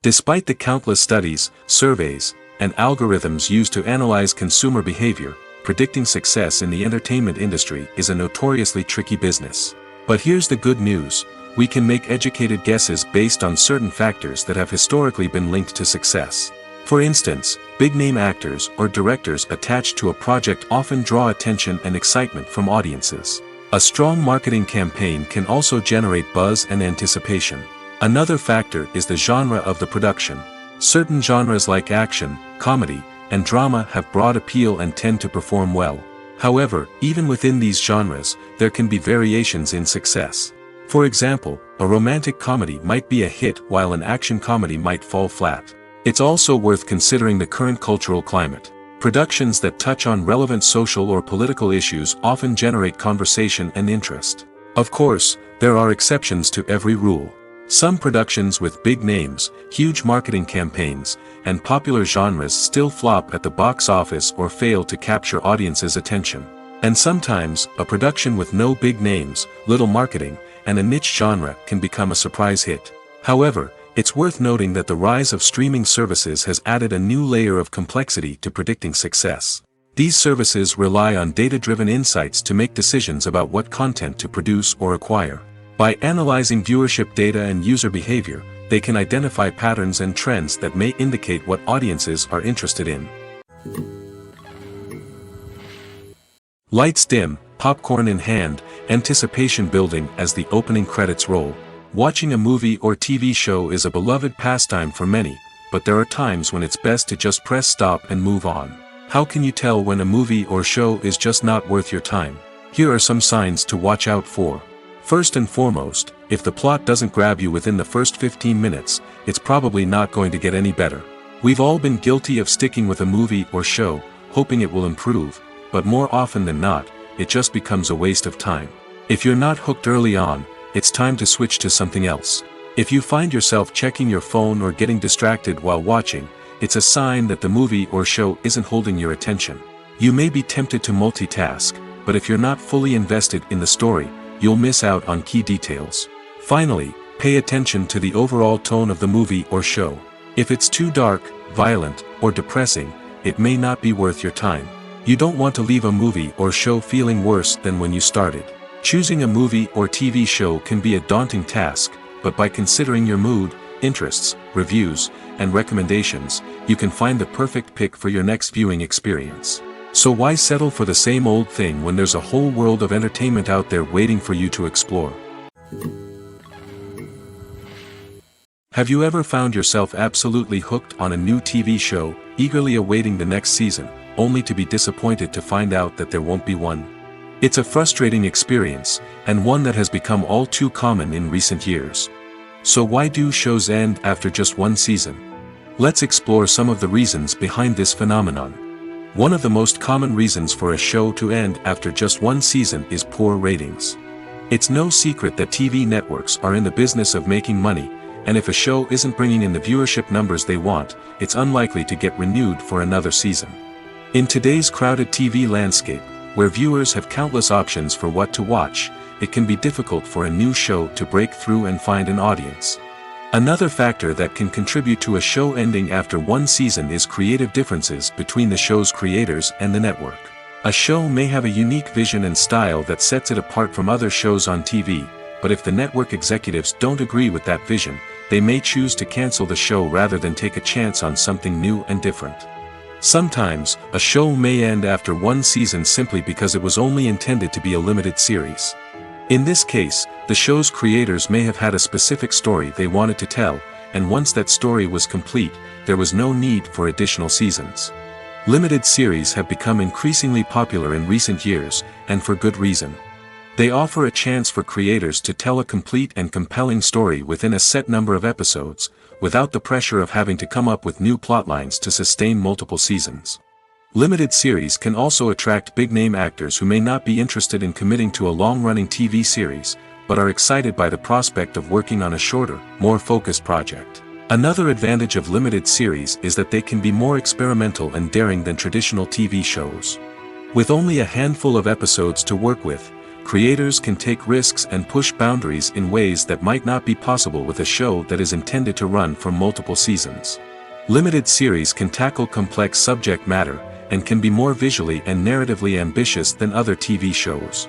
Speaker 1: Despite the countless studies, surveys, and algorithms used to analyze consumer behavior, predicting success in the entertainment industry is a notoriously tricky business. But here's the good news: we can make educated guesses based on certain factors that have historically been linked to success. For instance, big-name actors or directors attached to a project often draw attention and excitement from audiences. A strong marketing campaign can also generate buzz and anticipation. Another factor is the genre of the production. Certain genres like action, comedy, and drama have broad appeal and tend to perform well. However, even within these genres, there can be variations in success. For example, a romantic comedy might be a hit while an action comedy might fall flat. It's also worth considering the current cultural climate. Productions that touch on relevant social or political issues often generate conversation and interest. Of course, there are exceptions to every rule. Some productions with big names, huge marketing campaigns, and popular genres still flop at the box office or fail to capture audiences' attention. And sometimes, a production with no big names, little marketing, and a niche genre can become a surprise hit. However, it's worth noting that the rise of streaming services has added a new layer of complexity to predicting success. These services rely on data-driven insights to make decisions about what content to produce or acquire. By analyzing viewership data and user behavior, they can identify patterns and trends that may indicate what audiences are interested in. Lights dim, popcorn in hand, anticipation building as the opening credits roll. Watching a movie or TV show is a beloved pastime for many, but there are times when it's best to just press stop and move on. How can you tell when a movie or show is just not worth your time? Here are some signs to watch out for. First and foremost, if the plot doesn't grab you within the first 15 minutes, it's probably not going to get any better. We've all been guilty of sticking with a movie or show, hoping it will improve, but more often than not, it just becomes a waste of time. If you're not hooked early on, it's time to switch to something else. If you find yourself checking your phone or getting distracted while watching, it's a sign that the movie or show isn't holding your attention. You may be tempted to multitask, but if you're not fully invested in the story, you'll miss out on key details. Finally, pay attention to the overall tone of the movie or show. If it's too dark, violent, or depressing, it may not be worth your time. You don't want to leave a movie or show feeling worse than when you started. Choosing a movie or TV show can be a daunting task, but by considering your mood, interests, reviews, and recommendations, you can find the perfect pick for your next viewing experience. So why settle for the same old thing when there's a whole world of entertainment out there waiting for you to explore? Have you ever found yourself absolutely hooked on a new TV show, eagerly awaiting the next season, only to be disappointed to find out that there won't be one? It's a frustrating experience, and one that has become all too common in recent years. So why do shows end after just one season? Let's explore some of the reasons behind this phenomenon. One of the most common reasons for a show to end after just one season is poor ratings. It's no secret that TV networks are in the business of making money, and if a show isn't bringing in the viewership numbers they want, it's unlikely to get renewed for another season. In today's crowded TV landscape, where viewers have countless options for what to watch, it can be difficult for a new show to break through and find an audience. Another factor that can contribute to a show ending after one season is creative differences between the show's creators and the network. A show may have a unique vision and style that sets it apart from other shows on TV, but if the network executives don't agree with that vision, they may choose to cancel the show rather than take a chance on something new and different. Sometimes, a show may end after one season simply because it was only intended to be a limited series. In this case, the show's creators may have had a specific story they wanted to tell, and once that story was complete, there was no need for additional seasons. Limited series have become increasingly popular in recent years, and for good reason. They offer a chance for creators to tell a complete and compelling story within a set number of episodes, without the pressure of having to come up with new plotlines to sustain multiple seasons. Limited series can also attract big-name actors who may not be interested in committing to a long-running TV series, but are excited by the prospect of working on a shorter, more focused project. Another advantage of limited series is that they can be more experimental and daring than traditional TV shows. With only a handful of episodes to work with, creators can take risks and push boundaries in ways that might not be possible with a show that is intended to run for multiple seasons. Limited series can tackle complex subject matter, and can be more visually and narratively ambitious than other TV shows.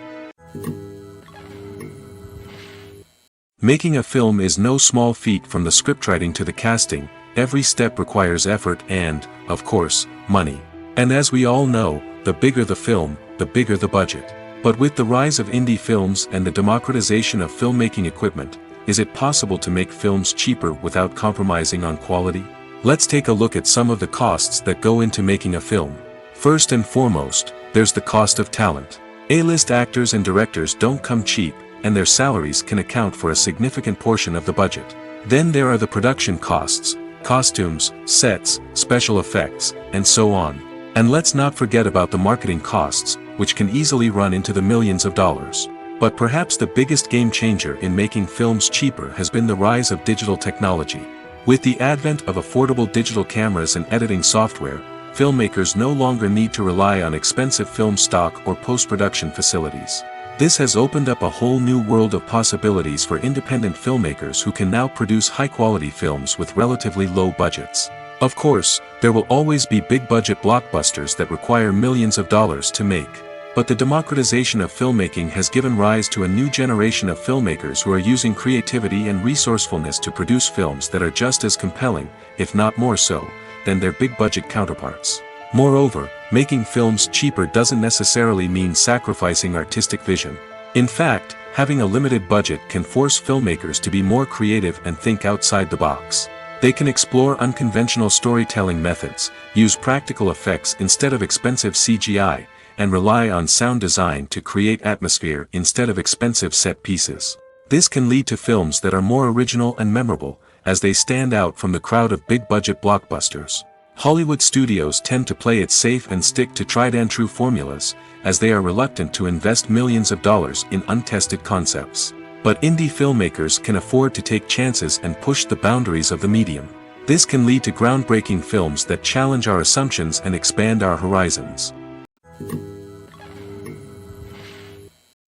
Speaker 1: Making a film is no small feat. From the scriptwriting to the casting, every step requires effort and, of course, money. And as we all know, the bigger the film, the bigger the budget. But with the rise of indie films and the democratization of filmmaking equipment, is it possible to make films cheaper without compromising on quality? Let's take a look at some of the costs that go into making a film. First and foremost, there's the cost of talent. A-list actors and directors don't come cheap, and their salaries can account for a significant portion of the budget. Then there are the production costs, costumes, sets, special effects, and so on. And let's not forget about the marketing costs, which can easily run into the millions of dollars. But perhaps the biggest game changer in making films cheaper has been the rise of digital technology. With the advent of affordable digital cameras and editing software, filmmakers no longer need to rely on expensive film stock or post-production facilities. This has opened up a whole new world of possibilities for independent filmmakers who can now produce high-quality films with relatively low budgets. Of course, there will always be big-budget blockbusters that require millions of dollars to make. But the democratization of filmmaking has given rise to a new generation of filmmakers who are using creativity and resourcefulness to produce films that are just as compelling, if not more so, than their big-budget counterparts. Moreover, making films cheaper doesn't necessarily mean sacrificing artistic vision. In fact, having a limited budget can force filmmakers to be more creative and think outside the box. They can explore unconventional storytelling methods, use practical effects instead of expensive CGI, and rely on sound design to create atmosphere instead of expensive set pieces. This can lead to films that are more original and memorable, as they stand out from the crowd of big-budget blockbusters. Hollywood studios tend to play it safe and stick to tried-and-true formulas, as they are reluctant to invest millions of dollars in untested concepts. But indie filmmakers can afford to take chances and push the boundaries of the medium. This can lead to groundbreaking films that challenge our assumptions and expand our horizons.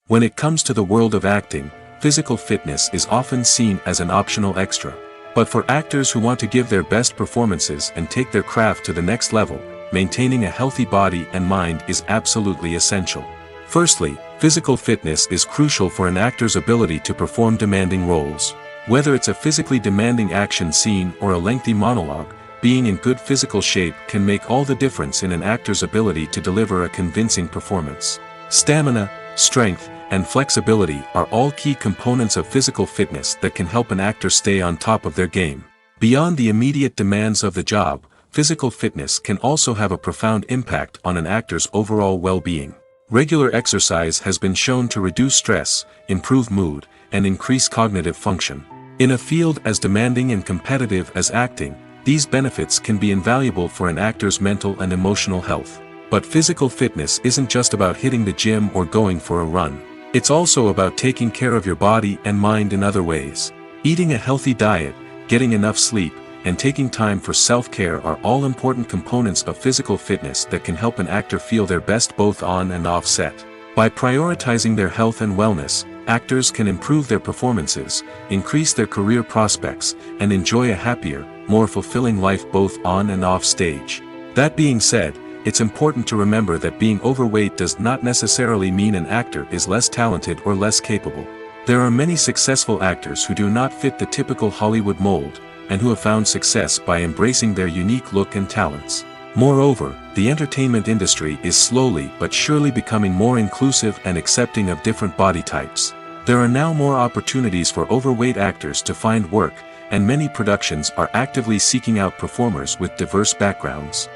Speaker 1: When it comes to the world of acting, physical fitness is often seen as an optional extra. But for actors who want to give their best performances and take their craft to the next level, maintaining a healthy body and mind is absolutely essential. Firstly, physical fitness is crucial for an actor's ability to perform demanding roles. Whether it's a physically demanding action scene or a lengthy monologue, being in good physical shape can make all the difference in an actor's ability to deliver a convincing performance. Stamina, strength, and flexibility are all key components of physical fitness that can help an actor stay on top of their game. Beyond the immediate demands of the job, physical fitness can also have a profound impact on an actor's overall well-being. Regular exercise has been shown to reduce stress, improve mood, and increase cognitive function. In a field as demanding and competitive as acting, these benefits can be invaluable for an actor's mental and emotional health. But physical fitness isn't just about hitting the gym or going for a run. It's also about taking care of your body and mind in other ways. Eating a healthy diet, getting enough sleep, and taking time for self-care are all important components of physical fitness that can help an actor feel their best both on and off set. By prioritizing their health and wellness, actors can improve their performances, increase their career prospects, and enjoy a happier, more fulfilling life both on and off stage. That being said, it's important to remember that being overweight does not necessarily mean an actor is less talented or less capable. There are many successful actors who do not fit the typical Hollywood mold, and who have found success by embracing their unique look and talents. Moreover, the entertainment industry is slowly but surely becoming more inclusive and accepting of different body types. There are now more opportunities for overweight actors to find work, and many productions are actively seeking out performers with diverse backgrounds.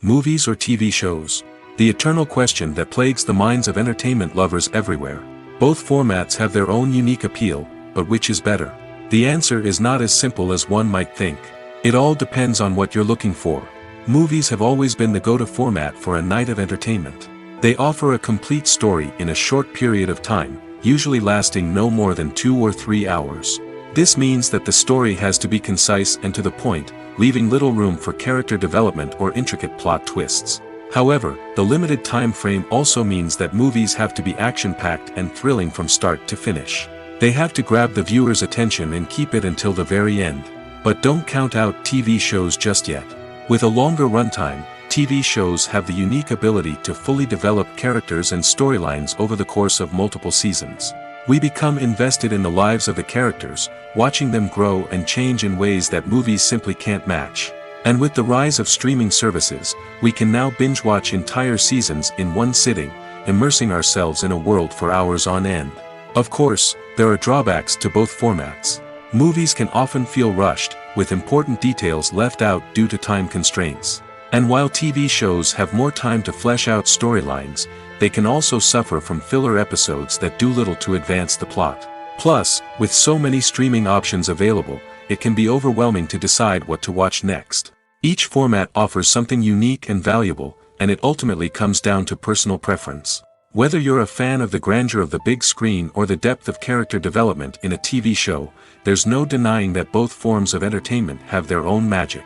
Speaker 1: Movies or TV shows? The eternal question that plagues the minds of entertainment lovers everywhere. Both formats have their own unique appeal, but which is better? The answer is not as simple as one might think. It all depends on what you're looking for. Movies have always been the go-to format for a night of entertainment. They offer a complete story in a short period of time, usually lasting no more than 2 or 3 hours. This means that the story has to be concise and to the point, leaving little room for character development or intricate plot twists. However, the limited time frame also means that movies have to be action-packed and thrilling from start to finish. They have to grab the viewer's attention and keep it until the very end. But don't count out TV shows just yet. With a longer runtime, TV shows have the unique ability to fully develop characters and storylines over the course of multiple seasons. We become invested in the lives of the characters, watching them grow and change in ways that movies simply can't match. And with the rise of streaming services, we can now binge-watch entire seasons in one sitting, immersing ourselves in a world for hours on end. Of course, there are drawbacks to both formats. Movies can often feel rushed, with important details left out due to time constraints. And while TV shows have more time to flesh out storylines, they can also suffer from filler episodes that do little to advance the plot. Plus, with so many streaming options available, it can be overwhelming to decide what to watch next. Each format offers something unique and valuable, and it ultimately comes down to personal preference. Whether you're a fan of the grandeur of the big screen or the depth of character development in a TV show, there's no denying that both forms of entertainment have their own magic.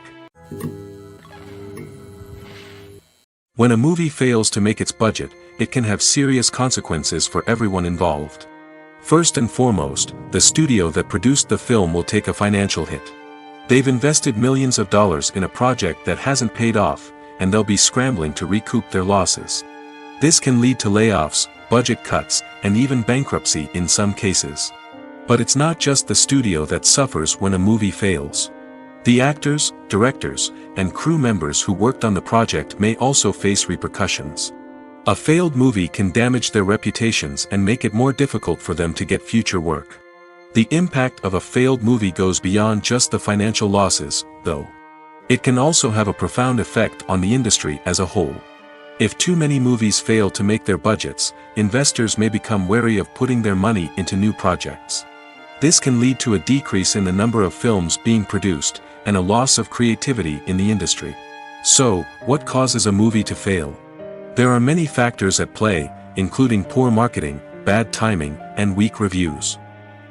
Speaker 1: When a movie fails to make its budget, it can have serious consequences for everyone involved. First and foremost, the studio that produced the film will take a financial hit. They've invested millions of dollars in a project that hasn't paid off, and they'll be scrambling to recoup their losses. This can lead to layoffs, budget cuts, and even bankruptcy in some cases. But it's not just the studio that suffers when a movie fails. The actors, directors, and crew members who worked on the project may also face repercussions. A failed movie can damage their reputations and make it more difficult for them to get future work. The impact of a failed movie goes beyond just the financial losses, though. It can also have a profound effect on the industry as a whole. If too many movies fail to make their budgets, investors may become wary of putting their money into new projects. This can lead to a decrease in the number of films being produced, and a loss of creativity in the industry. So, what causes a movie to fail? There are many factors at play, including poor marketing, bad timing, and weak reviews.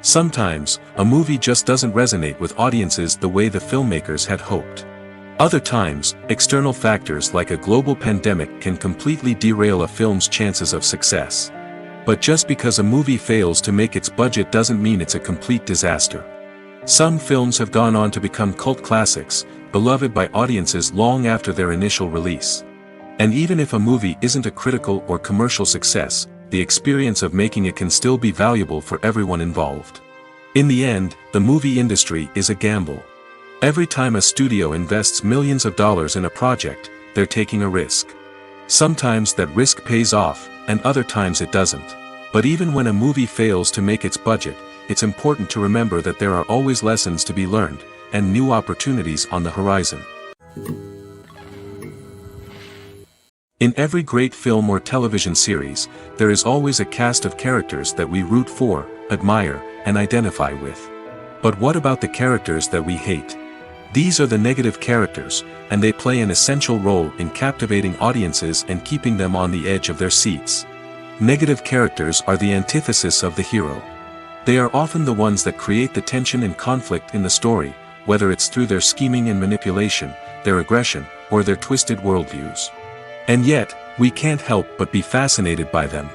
Speaker 1: Sometimes, a movie just doesn't resonate with audiences the way the filmmakers had hoped. Other times, external factors like a global pandemic can completely derail a film's chances of success. But just because a movie fails to make its budget doesn't mean it's a complete disaster. Some films have gone on to become cult classics, beloved by audiences long after their initial release. And even if a movie isn't a critical or commercial success, the experience of making it can still be valuable for everyone involved. In the end, the movie industry is a gamble. Every time a studio invests millions of dollars in a project, they're taking a risk. Sometimes that risk pays off, and other times it doesn't. But even when a movie fails to make its budget, it's important to remember that there are always lessons to be learned, and new opportunities on the horizon. In every great film or television series, there is always a cast of characters that we root for, admire, and identify with. But what about the characters that we hate? These are the negative characters, and they play an essential role in captivating audiences and keeping them on the edge of their seats. Negative characters are the antithesis of the hero. They are often the ones that create the tension and conflict in the story, whether it's through their scheming and manipulation, their aggression, or their twisted worldviews. And yet, we can't help but be fascinated by them.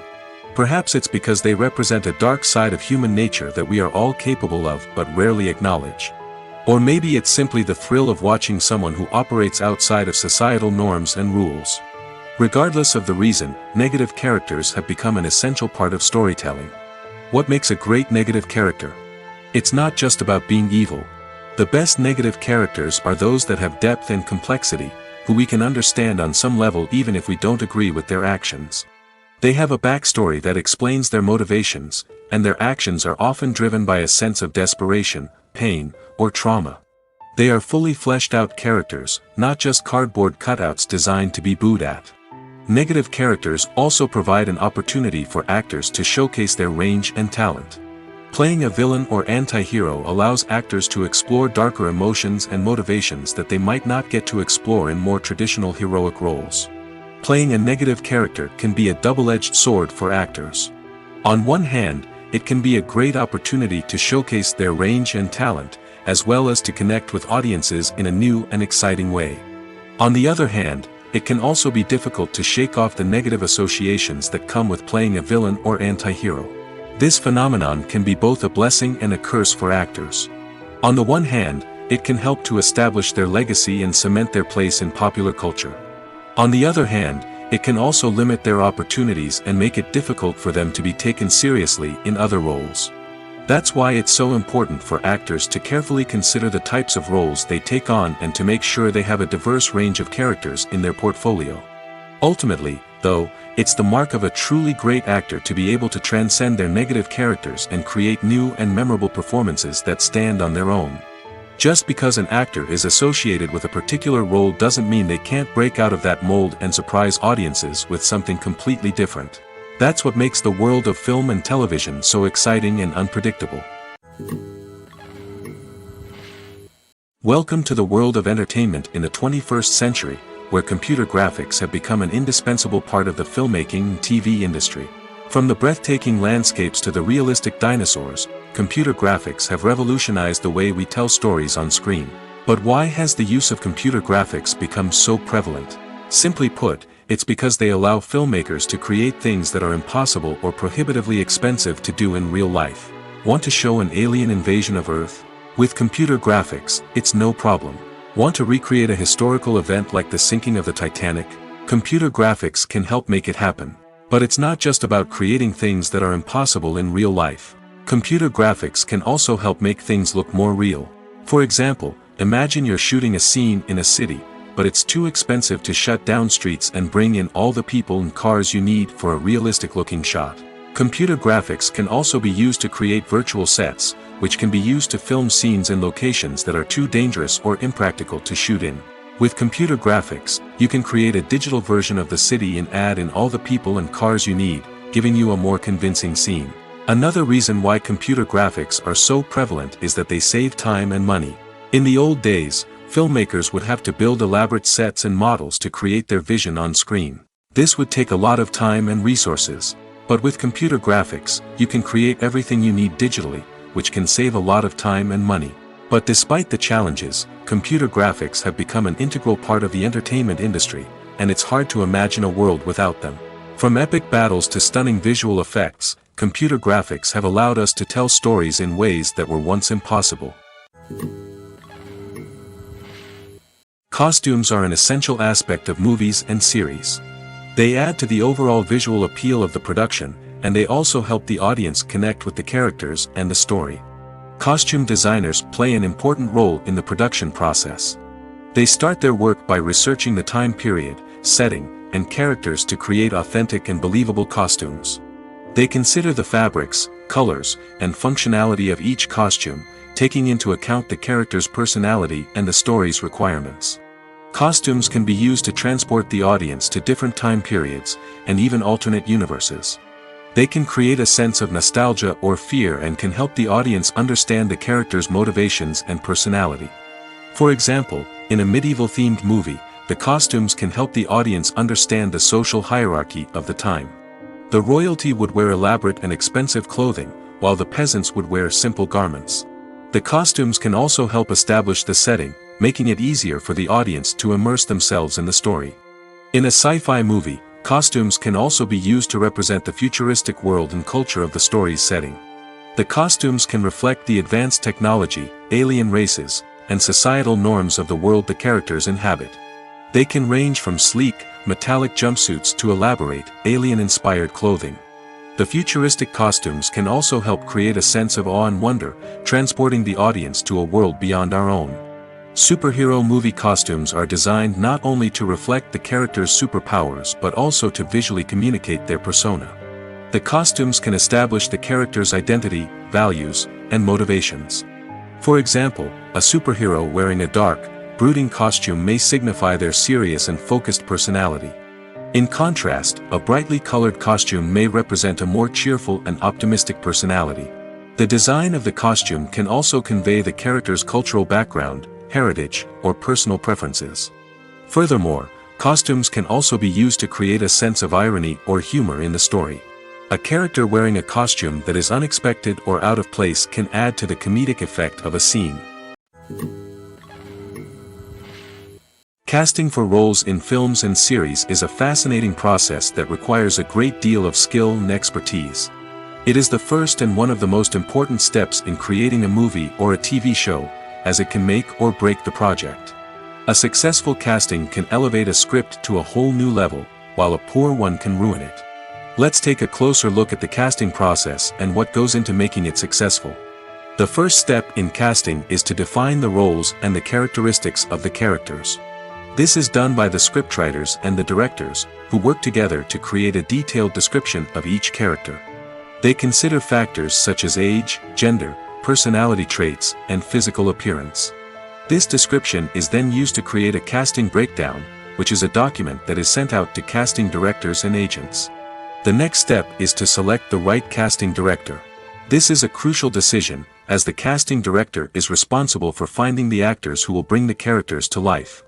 Speaker 1: Perhaps it's because they represent a dark side of human nature that we are all capable of but rarely acknowledge. Or maybe it's simply the thrill of watching someone who operates outside of societal norms and rules. Regardless of the reason, negative characters have become an essential part of storytelling. What makes a great negative character? It's not just about being evil. The best negative characters are those that have depth and complexity, who we can understand on some level even if we don't agree with their actions. They have a backstory that explains their motivations, and their actions are often driven by a sense of desperation, pain, or trauma. They are fully fleshed out characters, not just cardboard cutouts designed to be booed at. Negative characters also provide an opportunity for actors to showcase their range and talent. Playing a villain or anti-hero allows actors to explore darker emotions and motivations that they might not get to explore in more traditional heroic roles. Playing a negative character can be a double-edged sword for actors. On one hand, it can be a great opportunity to showcase their range and talent, as well as to connect with audiences in a new and exciting way. On the other hand, it can also be difficult to shake off the negative associations that come with playing a villain or anti-hero. This phenomenon can be both a blessing and a curse for actors. On the one hand, it can help to establish their legacy and cement their place in popular culture. On the other hand, it can also limit their opportunities and make it difficult for them to be taken seriously in other roles. That's why it's so important for actors to carefully consider the types of roles they take on and to make sure they have a diverse range of characters in their portfolio. Ultimately, though, it's the mark of a truly great actor to be able to transcend their negative characters and create new and memorable performances that stand on their own. Just because an actor is associated with a particular role doesn't mean they can't break out of that mold and surprise audiences with something completely different. That's what makes the world of film and television so exciting and unpredictable. Welcome to the world of entertainment in the 21st century, where computer graphics have become an indispensable part of the filmmaking and TV industry. From the breathtaking landscapes to the realistic dinosaurs, computer graphics have revolutionized the way we tell stories on screen. But why has the use of computer graphics become so prevalent? Simply put, it's because they allow filmmakers to create things that are impossible or prohibitively expensive to do in real life. Want to show an alien invasion of Earth? With computer graphics, it's no problem. Want to recreate a historical event like the sinking of the Titanic? Computer graphics can help make it happen. But it's not just about creating things that are impossible in real life. Computer graphics can also help make things look more real. For example, imagine you're shooting a scene in a city, but it's too expensive to shut down streets and bring in all the people and cars you need for a realistic-looking shot. Computer graphics can also be used to create virtual sets, which can be used to film scenes in locations that are too dangerous or impractical to shoot in. With computer graphics, you can create a digital version of the city and add in all the people and cars you need, giving you a more convincing scene. Another reason why computer graphics are so prevalent is that they save time and money. In the old days, filmmakers would have to build elaborate sets and models to create their vision on screen. This would take a lot of time and resources. But with computer graphics, you can create everything you need digitally, which can save a lot of time and money. But despite the challenges, computer graphics have become an integral part of the entertainment industry, and it's hard to imagine a world without them. From epic battles to stunning visual effects, computer graphics have allowed us to tell stories in ways that were once impossible. Costumes are an essential aspect of movies and series. They add to the overall visual appeal of the production, and they also help the audience connect with the characters and the story. Costume designers play an important role in the production process. They start their work by researching the time period, setting, and characters to create authentic and believable costumes. They consider the fabrics, colors, and functionality of each costume, taking into account the character's personality and the story's requirements. Costumes can be used to transport the audience to different time periods, and even alternate universes. They can create a sense of nostalgia or fear and can help the audience understand the character's motivations and personality. For example, in a medieval-themed movie, the costumes can help the audience understand the social hierarchy of the time. The royalty would wear elaborate and expensive clothing, while the peasants would wear simple garments. The costumes can also help establish the setting, making it easier for the audience to immerse themselves in the story. In a sci-fi movie, costumes can also be used to represent the futuristic world and culture of the story's setting. The costumes can reflect the advanced technology, alien races, and societal norms of the world the characters inhabit. They can range from sleek, metallic jumpsuits to elaborate, alien-inspired clothing. The futuristic costumes can also help create a sense of awe and wonder, transporting the audience to a world beyond our own. Superhero movie costumes are designed not only to reflect the character's superpowers but also to visually communicate their persona. The costumes can establish the character's identity, values, and motivations. For example, a superhero wearing a dark, brooding costume may signify their serious and focused personality. In contrast, a brightly colored costume may represent a more cheerful and optimistic personality. The design of the costume can also convey the character's cultural background, heritage, or personal preferences. Furthermore, costumes can also be used to create a sense of irony or humor in the story. A character wearing a costume that is unexpected or out of place can add to the comedic effect of a scene. Casting for roles in films and series is a fascinating process that requires a great deal of skill and expertise. It is the first and one of the most important steps in creating a movie or a TV show, as it can make or break the project. A successful casting can elevate a script to a whole new level, while a poor one can ruin it. Let's take a closer look at the casting process and what goes into making it successful. The first step in casting is to define the roles and the characteristics of the characters. This is done by the scriptwriters and the directors, who work together to create a detailed description of each character. They consider factors such as age, gender, personality traits, and physical appearance. This description is then used to create a casting breakdown, which is a document that is sent out to casting directors and agents. The next step is to select the right casting director. This is a crucial decision, as the casting director is responsible for finding the actors who will bring the characters to life.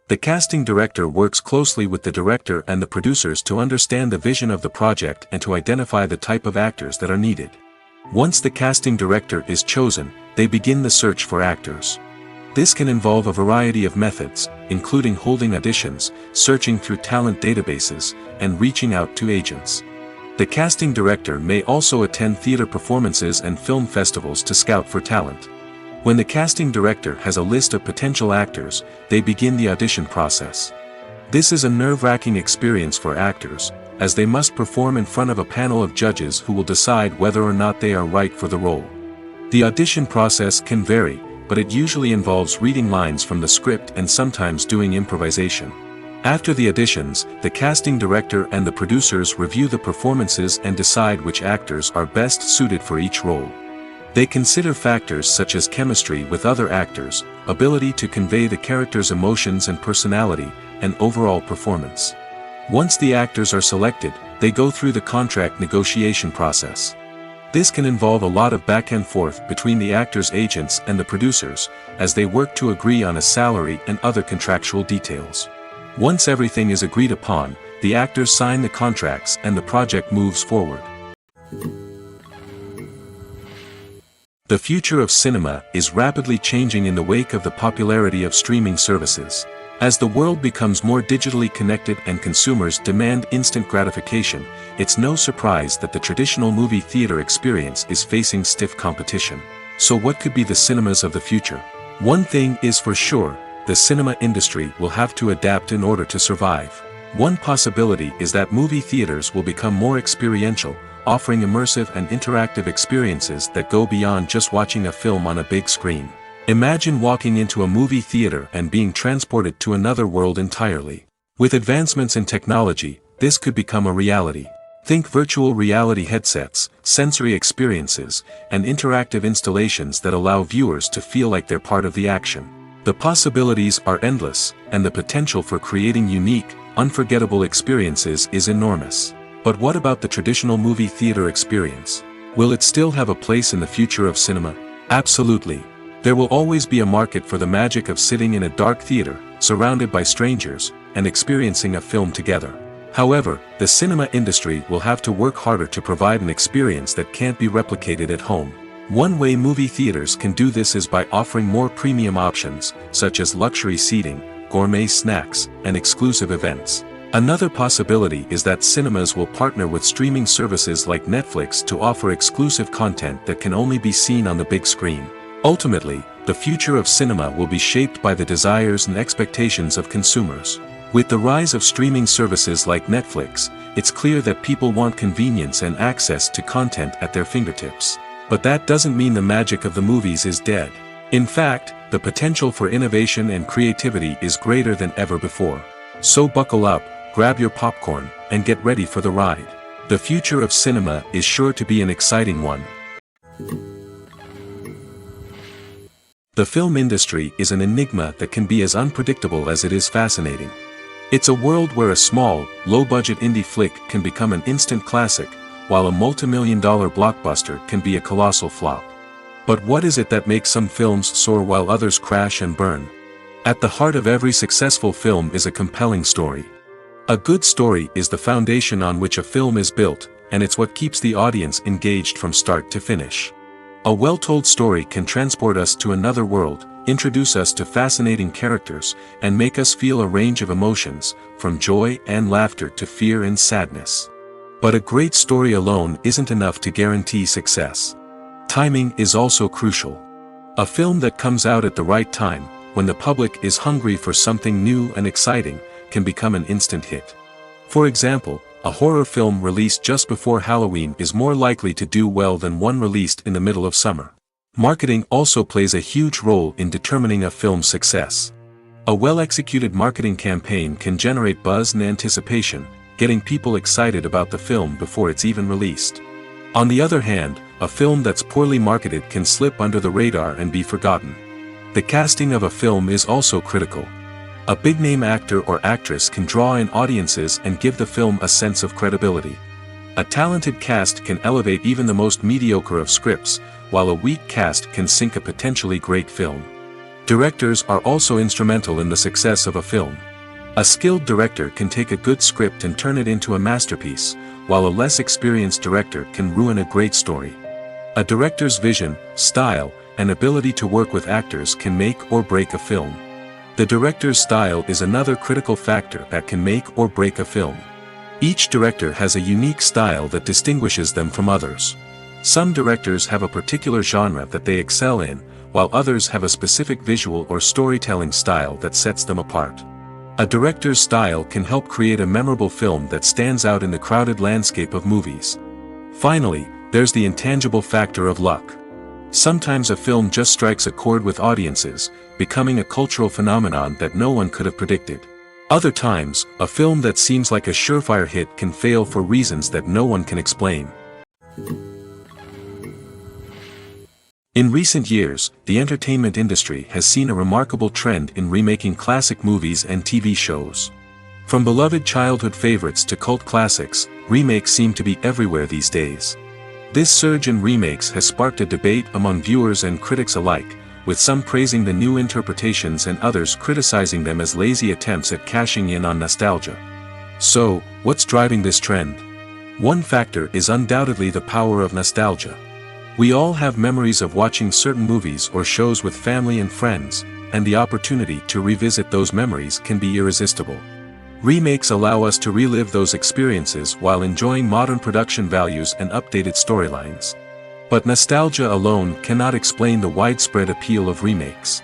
Speaker 1: The casting director works closely with the director and the producers to understand the vision of the project and to identify the type of actors that are needed. Once the casting director is chosen, they begin the search for actors. This can involve a variety of methods, including holding auditions, searching through talent databases, and reaching out to agents. The casting director may also attend theater performances and film festivals to scout for talent. When the casting director has a list of potential actors, they begin the audition process. This is a nerve-wracking experience for actors, as they must perform in front of a panel of judges who will decide whether or not they are right for the role. The audition process can vary, but it usually involves reading lines from the script and sometimes doing improvisation. After the auditions, the casting director and the producers review the performances and decide which actors are best suited for each role. They consider factors such as chemistry with other actors, ability to convey the character's emotions and personality, and overall performance. Once the actors are selected, they go through the contract negotiation process. This can involve a lot of back and forth between the actors' agents and the producers, as they work to agree on a salary and other contractual details. Once everything is agreed upon, the actors sign the contracts and the project moves forward. The future of cinema is rapidly changing in the wake of the popularity of streaming services. As the world becomes more digitally connected and consumers demand instant gratification, it's no surprise that the traditional movie theater experience is facing stiff competition. So what could be the cinemas of the future? One thing is for sure, the cinema industry will have to adapt in order to survive. One possibility is that movie theaters will become more experiential, offering immersive and interactive experiences that go beyond just watching a film on a big screen. Imagine walking into a movie theater and being transported to another world entirely. With advancements in technology, this could become a reality. Think virtual reality headsets, sensory experiences, and interactive installations that allow viewers to feel like they're part of the action. The possibilities are endless, and the potential for creating unique, unforgettable experiences is enormous. But what about the traditional movie theater experience? Will it still have a place in the future of cinema? Absolutely. There will always be a market for the magic of sitting in a dark theater, surrounded by strangers, and experiencing a film together. However, the cinema industry will have to work harder to provide an experience that can't be replicated at home. One way movie theaters can do this is by offering more premium options, such as luxury seating, gourmet snacks, and exclusive events. Another possibility is that cinemas will partner with streaming services like Netflix to offer exclusive content that can only be seen on the big screen. Ultimately, the future of cinema will be shaped by the desires and expectations of consumers. With the rise of streaming services like Netflix, it's clear that people want convenience and access to content at their fingertips. But that doesn't mean the magic of the movies is dead. In fact, the potential for innovation and creativity is greater than ever before. So buckle up, grab your popcorn, and get ready for the ride. The future of cinema is sure to be an exciting one. The film industry is an enigma that can be as unpredictable as it is fascinating. It's a world where a small, low-budget indie flick can become an instant classic, while a multi-million-dollar blockbuster can be a colossal flop. But what is it that makes some films soar while others crash and burn? At the heart of every successful film is a compelling story. A good story is the foundation on which a film is built, and it's what keeps the audience engaged from start to finish. A well-told story can transport us to another world, introduce us to fascinating characters, and make us feel a range of emotions, from joy and laughter to fear and sadness. But a great story alone isn't enough to guarantee success. Timing is also crucial. A film that comes out at the right time, when the public is hungry for something new and exciting, can become an instant hit. For example, a horror film released just before Halloween is more likely to do well than one released in the middle of summer. Marketing also plays a huge role in determining a film's success. A well-executed marketing campaign can generate buzz and anticipation, getting people excited about the film before it's even released. On the other hand, a film that's poorly marketed can slip under the radar and be forgotten. The casting of a film is also critical. A big-name actor or actress can draw in audiences and give the film a sense of credibility. A talented cast can elevate even the most mediocre of scripts, while a weak cast can sink a potentially great film. Directors are also instrumental in the success of a film. A skilled director can take a good script and turn it into a masterpiece, while a less experienced director can ruin a great story. A director's vision, style, and ability to work with actors can make or break a film. The director's style is another critical factor that can make or break a film. Each director has a unique style that distinguishes them from others. Some directors have a particular genre that they excel in, while others have a specific visual or storytelling style that sets them apart. A director's style can help create a memorable film that stands out in the crowded landscape of movies. Finally, there's the intangible factor of luck. Sometimes a film just strikes a chord with audiences, becoming a cultural phenomenon that no one could have predicted. Other times, a film that seems like a surefire hit can fail for reasons that no one can explain. In recent years, the entertainment industry has seen a remarkable trend in remaking classic movies and TV shows. From beloved childhood favorites to cult classics, remakes seem to be everywhere these days. This surge in remakes has sparked a debate among viewers and critics alike, with some praising the new interpretations and others criticizing them as lazy attempts at cashing in on nostalgia. So, what's driving this trend? One factor is undoubtedly the power of nostalgia. We all have memories of watching certain movies or shows with family and friends, and the opportunity to revisit those memories can be irresistible. Remakes allow us to relive those experiences while enjoying modern production values and updated storylines. But nostalgia alone cannot explain the widespread appeal of remakes.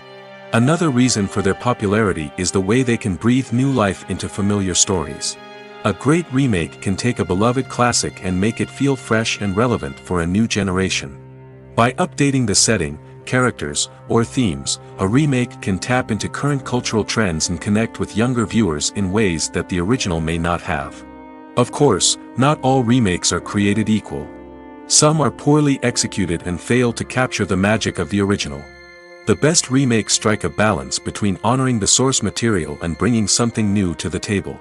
Speaker 1: Another reason for their popularity is the way they can breathe new life into familiar stories. A great remake can take a beloved classic and make it feel fresh and relevant for a new generation. By updating the setting, characters, or themes, a remake can tap into current cultural trends and connect with younger viewers in ways that the original may not have. Of course, not all remakes are created equal. Some are poorly executed and fail to capture the magic of the original. The best remakes strike a balance between honoring the source material and bringing something new to the table.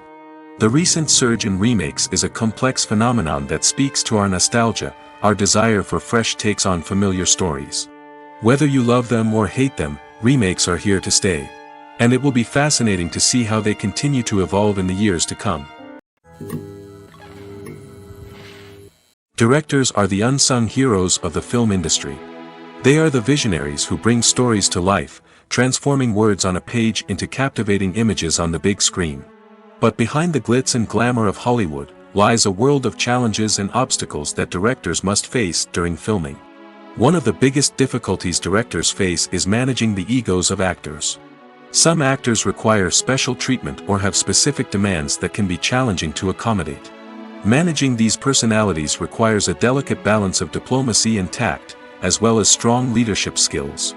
Speaker 1: The recent surge in remakes is a complex phenomenon that speaks to our nostalgia, our desire for fresh takes on familiar stories. Whether you love them or hate them, remakes are here to stay. And it will be fascinating to see how they continue to evolve in the years to come. Directors are the unsung heroes of the film industry. They are the visionaries who bring stories to life, transforming words on a page into captivating images on the big screen. But behind the glitz and glamour of Hollywood, lies a world of challenges and obstacles that directors must face during filming. One of the biggest difficulties directors face is managing the egos of actors. Some actors require special treatment or have specific demands that can be challenging to accommodate. Managing these personalities requires a delicate balance of diplomacy and tact, as well as strong leadership skills.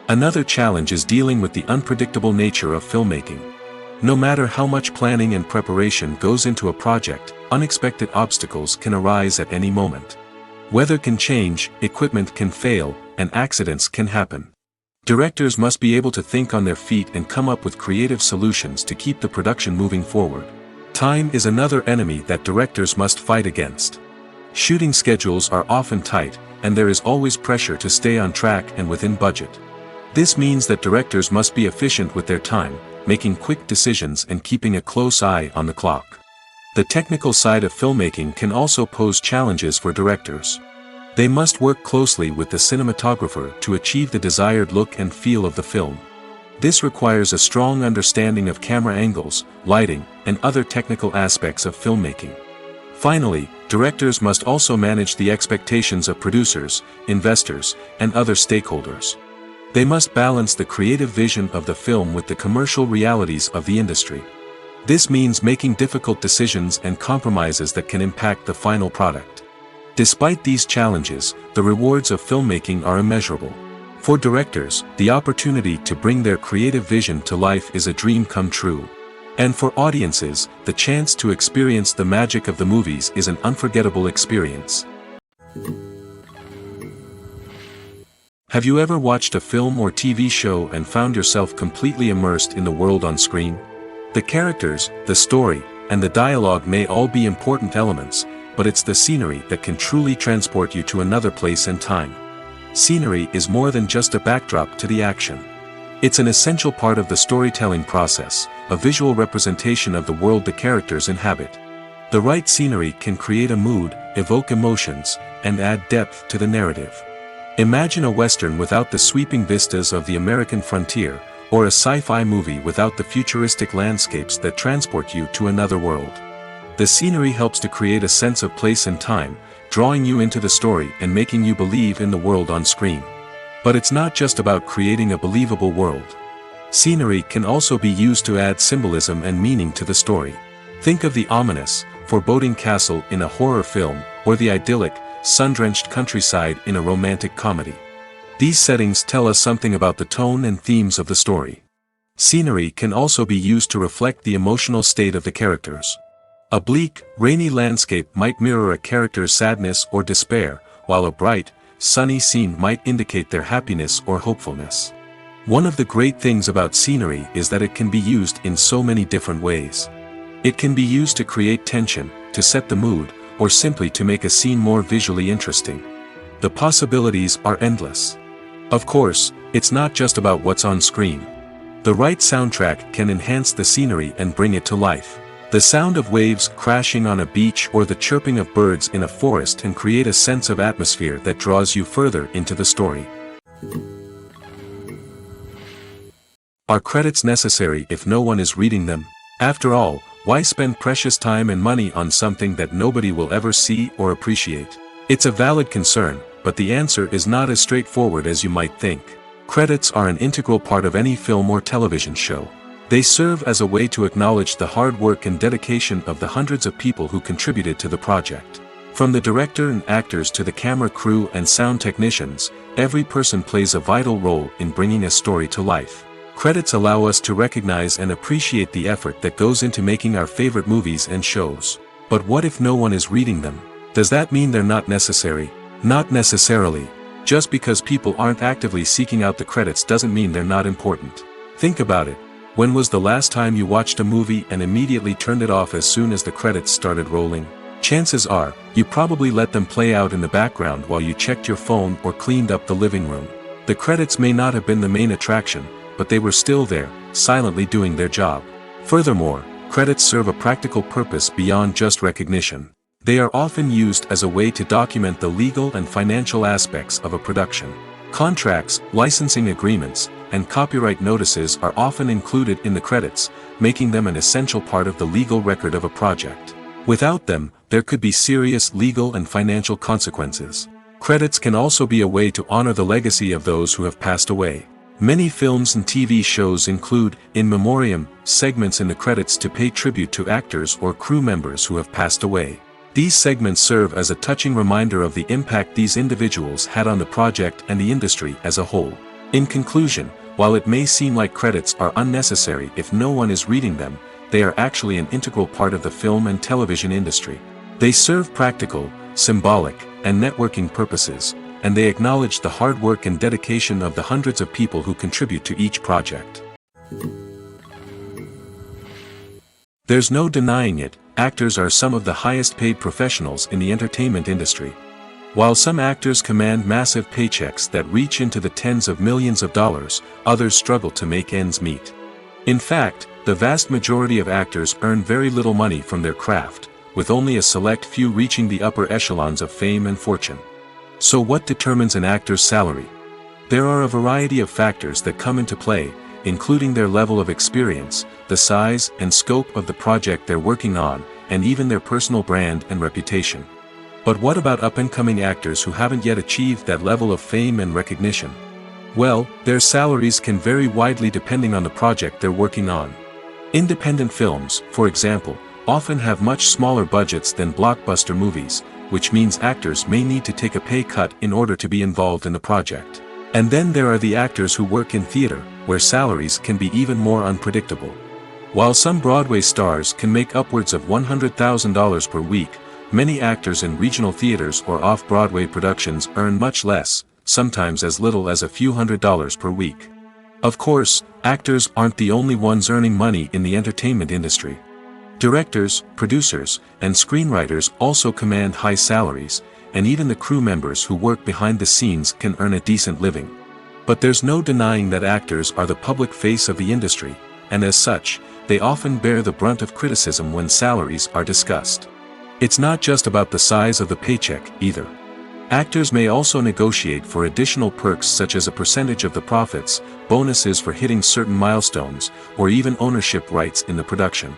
Speaker 1: Another challenge is dealing with the unpredictable nature of filmmaking. No matter how much planning and preparation goes into a project, unexpected obstacles can arise at any moment. Weather can change, equipment can fail, and accidents can happen. Directors must be able to think on their feet and come up with creative solutions to keep the production moving forward. Time is another enemy that directors must fight against. Shooting schedules are often tight, and there is always pressure to stay on track and within budget. This means that directors must be efficient with their time, making quick decisions and keeping a close eye on the clock. The technical side of filmmaking can also pose challenges for directors. They must work closely with the cinematographer to achieve the desired look and feel of the film. This requires a strong understanding of camera angles, lighting, and other technical aspects of filmmaking. Finally, directors must also manage the expectations of producers, investors, and other stakeholders. They must balance the creative vision of the film with the commercial realities of the industry. This means making difficult decisions and compromises that can impact the final product. Despite these challenges, the rewards of filmmaking are immeasurable. For directors, the opportunity to bring their creative vision to life is a dream come true. And for audiences, the chance to experience the magic of the movies is an unforgettable experience. Have you ever watched a film or TV show and found yourself completely immersed in the world on screen? The characters, the story, and the dialogue may all be important elements, but it's the scenery that can truly transport you to another place and time. Scenery is more than just a backdrop to the action. It's an essential part of the storytelling process, a visual representation of the world the characters inhabit. The right scenery can create a mood, evoke emotions, and add depth to the narrative. Imagine a Western without the sweeping vistas of the American frontier, or a sci-fi movie without the futuristic landscapes that transport you to another world. The scenery helps to create a sense of place and time, drawing you into the story and making you believe in the world on screen. But it's not just about creating a believable world. Scenery can also be used to add symbolism and meaning to the story. Think of the ominous, foreboding castle in a horror film, or the idyllic, sun-drenched countryside in a romantic comedy. These settings tell us something about the tone and themes of the story. Scenery can also be used to reflect the emotional state of the characters. A bleak, rainy landscape might mirror a character's sadness or despair, while a bright, sunny scene might indicate their happiness or hopefulness. One of the great things about scenery is that it can be used in so many different ways. It can be used to create tension, to set the mood, or simply to make a scene more visually interesting. The possibilities are endless. Of course, it's not just about what's on screen. The right soundtrack can enhance the scenery and bring it to life. The sound of waves crashing on a beach or the chirping of birds in a forest can create a sense of atmosphere that draws you further into the story. Are credits necessary if no one is reading them? After all, why spend precious time and money on something that nobody will ever see or appreciate? It's a valid concern, but the answer is not as straightforward as you might think. Credits are an integral part of any film or television show. They serve as a way to acknowledge the hard work and dedication of the hundreds of people who contributed to the project. From the director and actors to the camera crew and sound technicians, every person plays a vital role in bringing a story to life. Credits allow us to recognize and appreciate the effort that goes into making our favorite movies and shows. But what if no one is reading them? Does that mean they're not necessary? Not necessarily. Just because people aren't actively seeking out the credits doesn't mean they're not important. Think about it. When was the last time you watched a movie and immediately turned it off as soon as the credits started rolling? Chances are, you probably let them play out in the background while you checked your phone or cleaned up the living room. The credits may not have been the main attraction, but they were still there, silently doing their job. Furthermore, credits serve a practical purpose beyond just recognition. They are often used as a way to document the legal and financial aspects of a production. Contracts, licensing agreements, and copyright notices are often included in the credits, making them an essential part of the legal record of a project. Without them, there could be serious legal and financial consequences. Credits can also be a way to honor the legacy of those who have passed away. Many films and TV shows include, in memoriam, segments in the credits to pay tribute to actors or crew members who have passed away. These segments serve as a touching reminder of the impact these individuals had on the project and the industry as a whole. In conclusion, while it may seem like credits are unnecessary if no one is reading them, they are actually an integral part of the film and television industry. They serve practical, symbolic, and networking purposes, and they acknowledge the hard work and dedication of the hundreds of people who contribute to each project. There's no denying it, actors are some of the highest paid professionals in the entertainment industry. While some actors command massive paychecks that reach into the tens of millions of dollars, others struggle to make ends meet. In fact, the vast majority of actors earn very little money from their craft, with only a select few reaching the upper echelons of fame and fortune. So what determines an actor's salary? There are a variety of factors that come into play, including their level of experience, the size and scope of the project they're working on, and even their personal brand and reputation. But what about up-and-coming actors who haven't yet achieved that level of fame and recognition? Well, their salaries can vary widely depending on the project they're working on. Independent films, for example, often have much smaller budgets than blockbuster movies, which means actors may need to take a pay cut in order to be involved in the project. And then there are the actors who work in theater, where salaries can be even more unpredictable. While some Broadway stars can make upwards of $100,000 per week, many actors in regional theaters or off-Broadway productions earn much less, sometimes as little as a few $100s per week. Of course, actors aren't the only ones earning money in the entertainment industry. Directors, producers, and screenwriters also command high salaries, and even the crew members who work behind the scenes can earn a decent living. But there's no denying that actors are the public face of the industry, and as such, they often bear the brunt of criticism when salaries are discussed. It's not just about the size of the paycheck, either. Actors may also negotiate for additional perks such as a percentage of the profits, bonuses for hitting certain milestones, or even ownership rights in the production.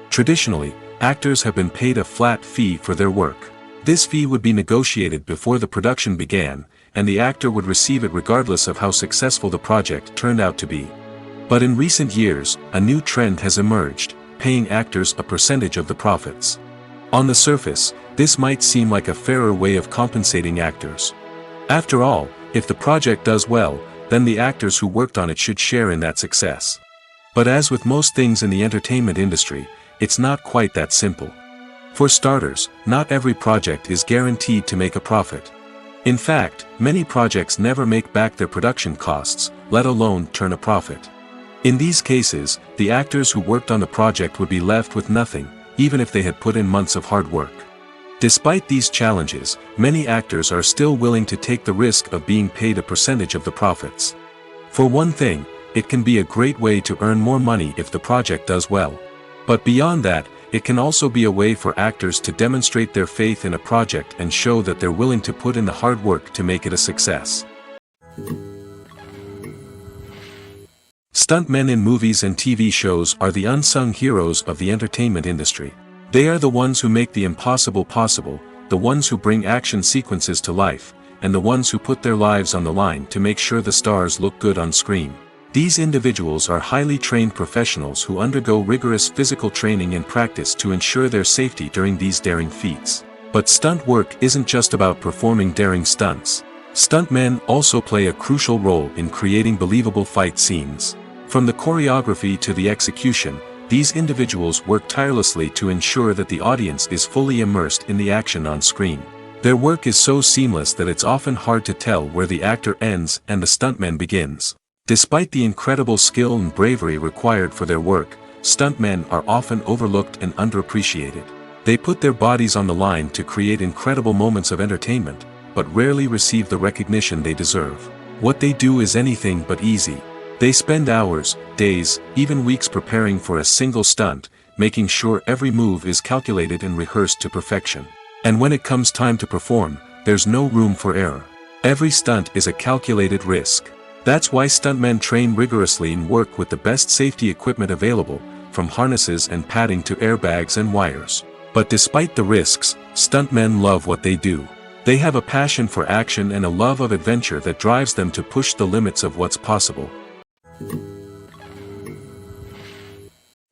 Speaker 1: Traditionally, actors have been paid a flat fee for their work. This fee would be negotiated before the production began, and the actor would receive it regardless of how successful the project turned out to be. But in recent years, a new trend has emerged, paying actors a percentage of the profits. On the surface, this might seem like a fairer way of compensating actors. After all, if the project does well, then the actors who worked on it should share in that success. But as with most things in the entertainment industry, it's not quite that simple. For starters, not every project is guaranteed to make a profit. In fact, many projects never make back their production costs, let alone turn a profit. In these cases, the actors who worked on the project would be left with nothing, even if they had put in months of hard work. Despite these challenges, many actors are still willing to take the risk of being paid a percentage of the profits. For one thing, it can be a great way to earn more money if the project does well. But beyond that, it can also be a way for actors to demonstrate their faith in a project and show that they're willing to put in the hard work to make it a success. Stuntmen in movies and TV shows are the unsung heroes of the entertainment industry. They are the ones who make the impossible possible, the ones who bring action sequences to life, and the ones who put their lives on the line to make sure the stars look good on screen. These individuals are highly trained professionals who undergo rigorous physical training and practice to ensure their safety during these daring feats. But stunt work isn't just about performing daring stunts. Stuntmen also play a crucial role in creating believable fight scenes. From the choreography to the execution, these individuals work tirelessly to ensure that the audience is fully immersed in the action on screen. Their work is so seamless that it's often hard to tell where the actor ends and the stuntman begins. Despite the incredible skill and bravery required for their work, stuntmen are often overlooked and underappreciated. They put their bodies on the line to create incredible moments of entertainment, but rarely receive the recognition they deserve. What they do is anything but easy. They spend hours, days, even weeks preparing for a single stunt, making sure every move is calculated and rehearsed to perfection. And when it comes time to perform, there's no room for error. Every stunt is a calculated risk. That's why stuntmen train rigorously and work with the best safety equipment available, from harnesses and padding to airbags and wires. But despite the risks, stuntmen love what they do. They have a passion for action and a love of adventure that drives them to push the limits of what's possible.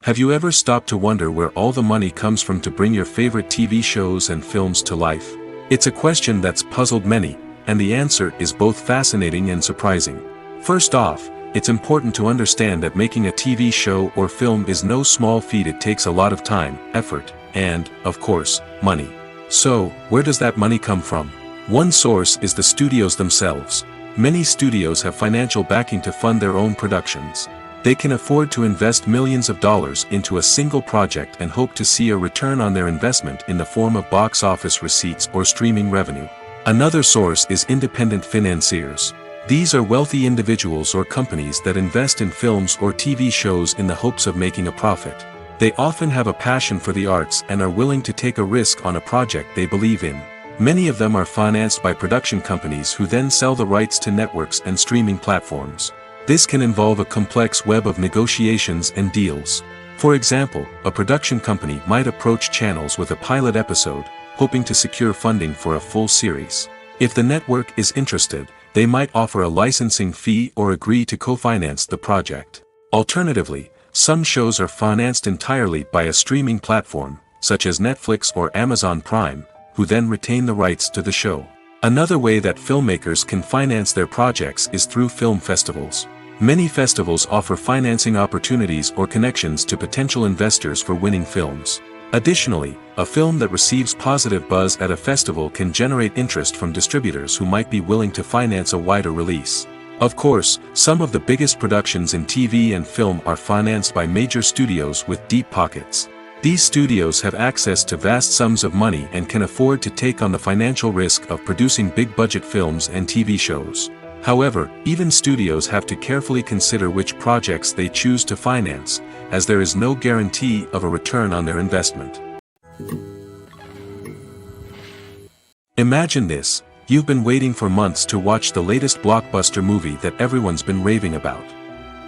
Speaker 1: Have you ever stopped to wonder where all the money comes from to bring your favorite TV shows and films to life? It's a question that's puzzled many, and the answer is both fascinating and surprising. First off, it's important to understand that making a TV show or film is no small feat. It takes a lot of time, effort, and, of course, money. So, where does that money come from? One source is the studios themselves. Many studios have financial backing to fund their own productions. They can afford to invest millions of dollars into a single project and hope to see a return on their investment in the form of box office receipts or streaming revenue. Another source is independent financiers. These are wealthy individuals or companies that invest in films or TV shows in the hopes of making a profit. They often have a passion for the arts and are willing to take a risk on a project they believe in. Many of them are financed by production companies who then sell the rights to networks and streaming platforms. This can involve a complex web of negotiations and deals. For example, a production company might approach channels with a pilot episode, hoping to secure funding for a full series. If the network is interested, they might offer a licensing fee or agree to co-finance the project. Alternatively, some shows are financed entirely by a streaming platform, such as Netflix or Amazon Prime, who then retain the rights to the show. Another way that filmmakers can finance their projects is through film festivals. Many festivals offer financing opportunities or connections to potential investors for winning films. Additionally, a film that receives positive buzz at a festival can generate interest from distributors who might be willing to finance a wider release. Of course, some of the biggest productions in TV and film are financed by major studios with deep pockets. These studios have access to vast sums of money and can afford to take on the financial risk of producing big-budget films and TV shows. However, even studios have to carefully consider which projects they choose to finance, as there is no guarantee of a return on their investment. Imagine this: you've been waiting for months to watch the latest blockbuster movie that everyone's been raving about.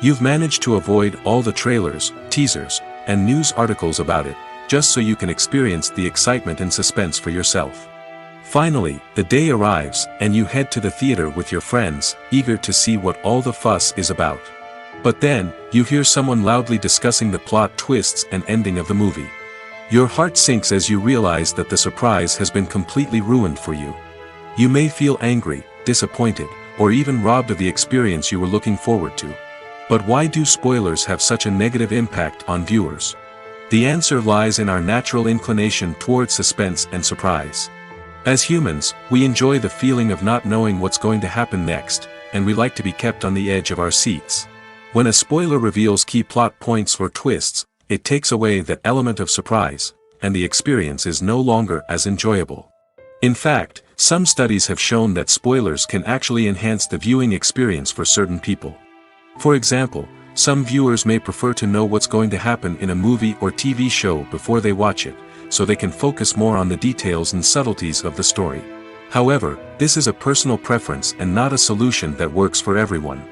Speaker 1: You've managed to avoid all the trailers, teasers, and news articles about it, just so you can experience the excitement and suspense for yourself. Finally, the day arrives, and you head to the theater with your friends, eager to see what all the fuss is about. But then, you hear someone loudly discussing the plot twists and ending of the movie. Your heart sinks as you realize that the surprise has been completely ruined for you. You may feel angry, disappointed, or even robbed of the experience you were looking forward to. But why do spoilers have such a negative impact on viewers? The answer lies in our natural inclination towards suspense and surprise. As humans, we enjoy the feeling of not knowing what's going to happen next, and we like to be kept on the edge of our seats. When a spoiler reveals key plot points or twists, it takes away that element of surprise, and the experience is no longer as enjoyable. In fact, some studies have shown that spoilers can actually enhance the viewing experience for certain people. For example, some viewers may prefer to know what's going to happen in a movie or TV show before they watch it, so they can focus more on the details and subtleties of the story. However, this is a personal preference and not a solution that works for everyone.